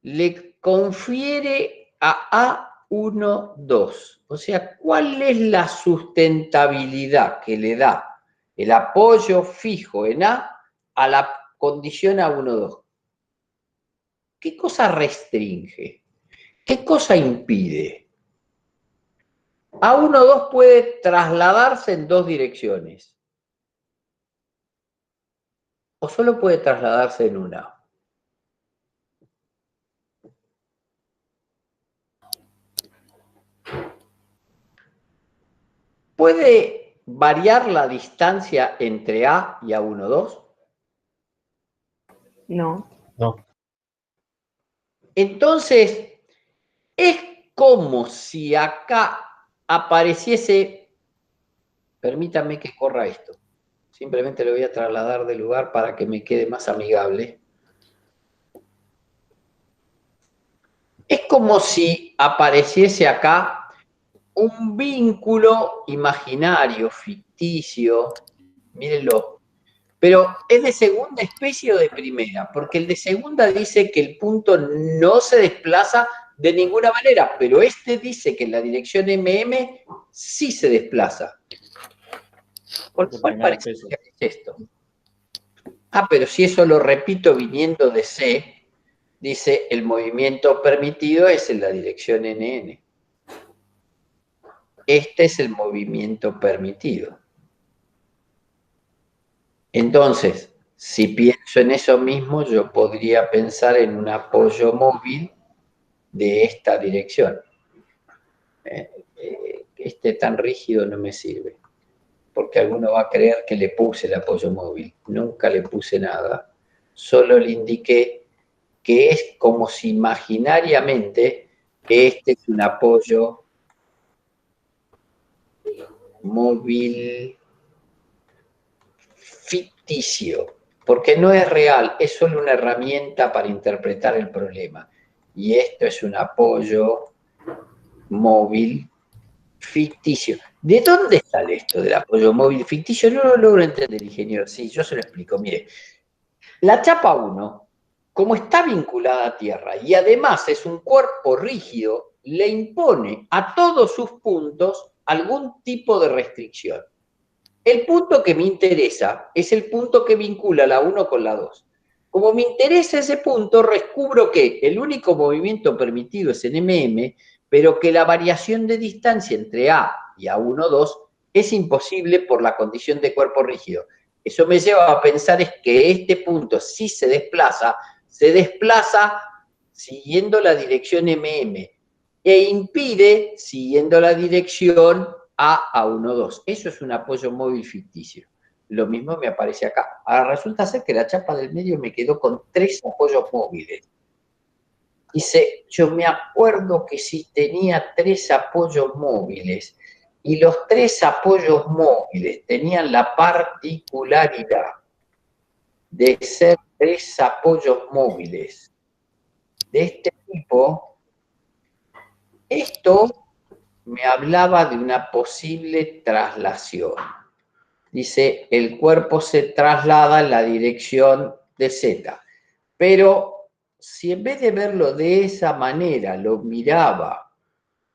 le confiere a A1, 2, o sea, ¿cuál es la sustentabilidad que le da el apoyo fijo en A la condición A1, 2? ¿Qué cosa restringe? ¿Qué cosa impide? A1, 2 puede trasladarse en 2 direcciones. O solo puede trasladarse en una. ¿Puede variar la distancia entre A y A1, 2? No. No. Entonces, es como si acá apareciese, permítanme que corra esto, Simplemente lo voy a trasladar de lugar para que me quede más amigable. Es como si apareciese acá un vínculo imaginario, ficticio, mírenlo, pero ¿es de segunda especie o de primera? Porque el de segunda dice que el punto no se desplaza de ninguna manera, pero este dice que en la dirección MM sí se desplaza. ¿Cuál parece que es esto? Ah, pero si eso lo repito viniendo de C, dice el movimiento permitido es en la dirección NN. Este es el movimiento permitido. Entonces, si pienso en eso mismo, yo podría pensar en un apoyo móvil de esta dirección. Este tan rígido no me sirve, porque alguno va a creer que le puse el apoyo móvil. Nunca le puse nada, solo le indiqué que es como si imaginariamente este es un apoyo móvil ficticio, porque no es real, es solo una herramienta para interpretar el problema. Y esto es un apoyo móvil ficticio. ¿De dónde sale esto del apoyo móvil ficticio? No lo logro entender, ingeniero. Sí, yo se lo explico. Mire, la chapa 1, como está vinculada a tierra y además es un cuerpo rígido, le impone a todos sus puntos algún tipo de restricción. El punto que me interesa es el punto que vincula la 1 con la 2. Como me interesa ese punto, descubro que el único movimiento permitido es en MM, pero que la variación de distancia entre A y A1,2 es imposible por la condición de cuerpo rígido. Eso me lleva a pensar es que este punto, si se desplaza siguiendo la dirección MM e impide siguiendo la dirección A1,2. Eso es un apoyo móvil ficticio. Lo mismo me aparece acá. Ahora resulta ser que la chapa del medio me quedó con 3 apoyos móviles. Dice, yo me acuerdo que si tenía 3 apoyos móviles y los 3 apoyos móviles tenían la particularidad de ser 3 apoyos móviles de este tipo, esto me hablaba de una posible traslación. Dice, el cuerpo se traslada en la dirección de Z. Pero si en vez de verlo de esa manera, lo miraba,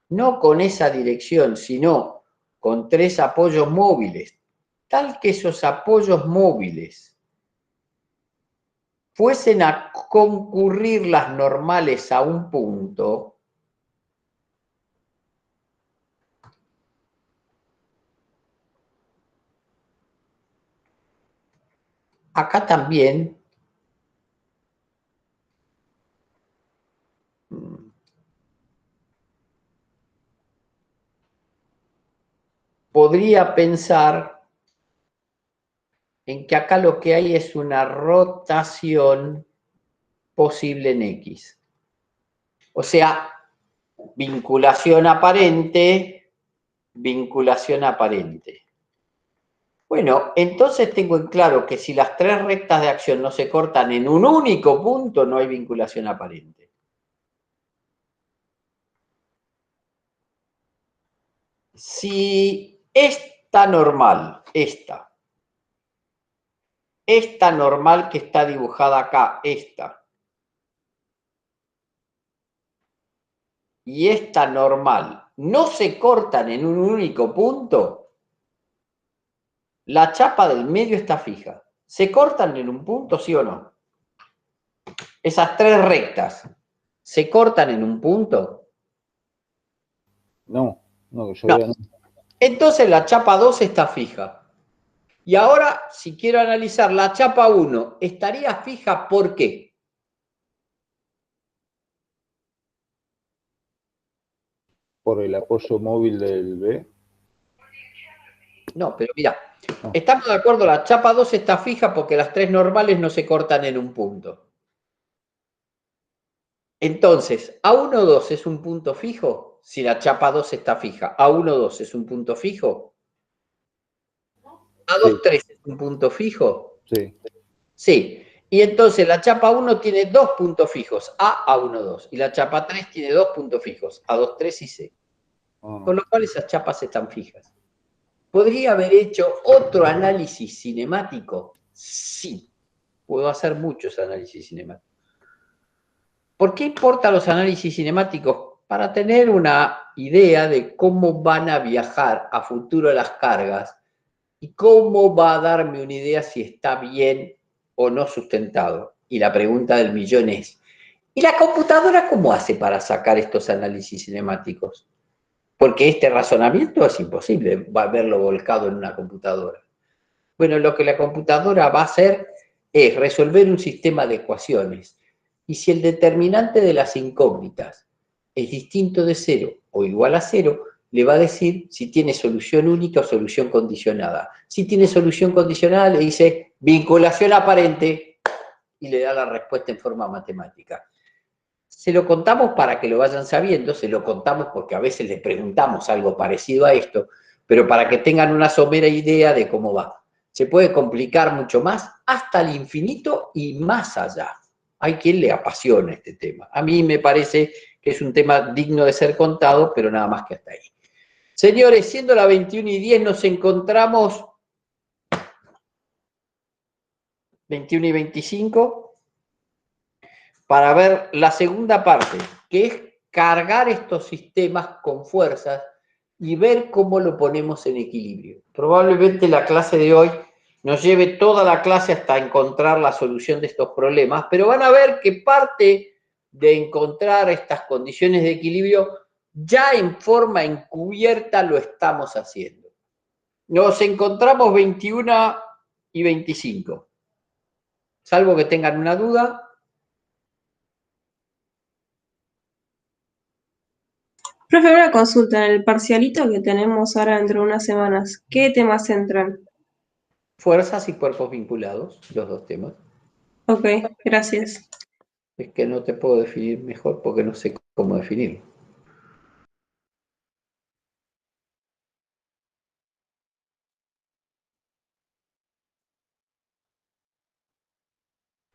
no con esa dirección, sino con 3 apoyos móviles, tal que esos apoyos móviles fuesen a concurrir las normales a un punto, acá también podría pensar en que acá lo que hay es una rotación posible en X. O sea, vinculación aparente, vinculación aparente. Bueno, entonces tengo en claro que si las 3 rectas de acción no se cortan en un único punto, no hay vinculación aparente. Si esta normal, esta normal que está dibujada acá, esta, y esta normal no se cortan en un único punto, la chapa del medio está fija. ¿Se cortan en un punto, sí o no? Esas 3 rectas, ¿se cortan en un punto? No, que yo No. vea, no. Entonces la chapa 2 está fija. Y ahora, si quiero analizar la chapa 1, ¿estaría fija por qué? Por el apoyo móvil del B. No, pero mira, estamos de acuerdo, la chapa 2 está fija porque las 3 normales no se cortan en un punto. Entonces, ¿A1,2 es un punto fijo? Si la chapa 2 está fija, ¿A1,2 es un punto fijo? A2,3 es un punto fijo. Sí. Sí. Y entonces la chapa 1 tiene 2 puntos fijos, A1,2. Y la chapa 3 tiene 2 puntos fijos, A2,3 y C. Con lo cual esas chapas están fijas. ¿Podría haber hecho otro análisis cinemático? Sí. Puedo hacer muchos análisis cinemáticos. ¿Por qué importan los análisis cinemáticos? Para tener una idea de cómo van a viajar a futuro las cargas y cómo va a darme una idea si está bien o no sustentado. Y la pregunta del millón es, ¿y la computadora cómo hace para sacar estos análisis cinemáticos? Porque este razonamiento es imposible verlo volcado en una computadora. Bueno, lo que la computadora va a hacer es resolver un sistema de ecuaciones. Y si el determinante de las incógnitas es distinto de 0 o igual a 0, le va a decir si tiene solución única o solución condicionada. Si tiene solución condicionada, le dice vinculación aparente y le da la respuesta en forma matemática. Se lo contamos para que lo vayan sabiendo, se lo contamos porque a veces les preguntamos algo parecido a esto, pero para que tengan una somera idea de cómo va. Se puede complicar mucho más hasta el infinito y más allá. Hay quien le apasiona este tema. A mí me parece que es un tema digno de ser contado, pero nada más que hasta ahí. Señores, siendo las 21:10, nos encontramos 21:25 para ver la segunda parte, que es cargar estos sistemas con fuerzas y ver cómo lo ponemos en equilibrio. Probablemente la clase de hoy nos lleve toda la clase hasta encontrar la solución de estos problemas, pero van a ver que parte de encontrar estas condiciones de equilibrio ya en forma encubierta lo estamos haciendo. Nos encontramos 21:25. Salvo que tengan una duda. Profe, una consulta. En el parcialito que tenemos ahora dentro de unas semanas, ¿qué temas entran? Fuerzas y cuerpos vinculados, los dos temas. Ok, gracias. Es que no te puedo definir mejor porque no sé cómo definirlo.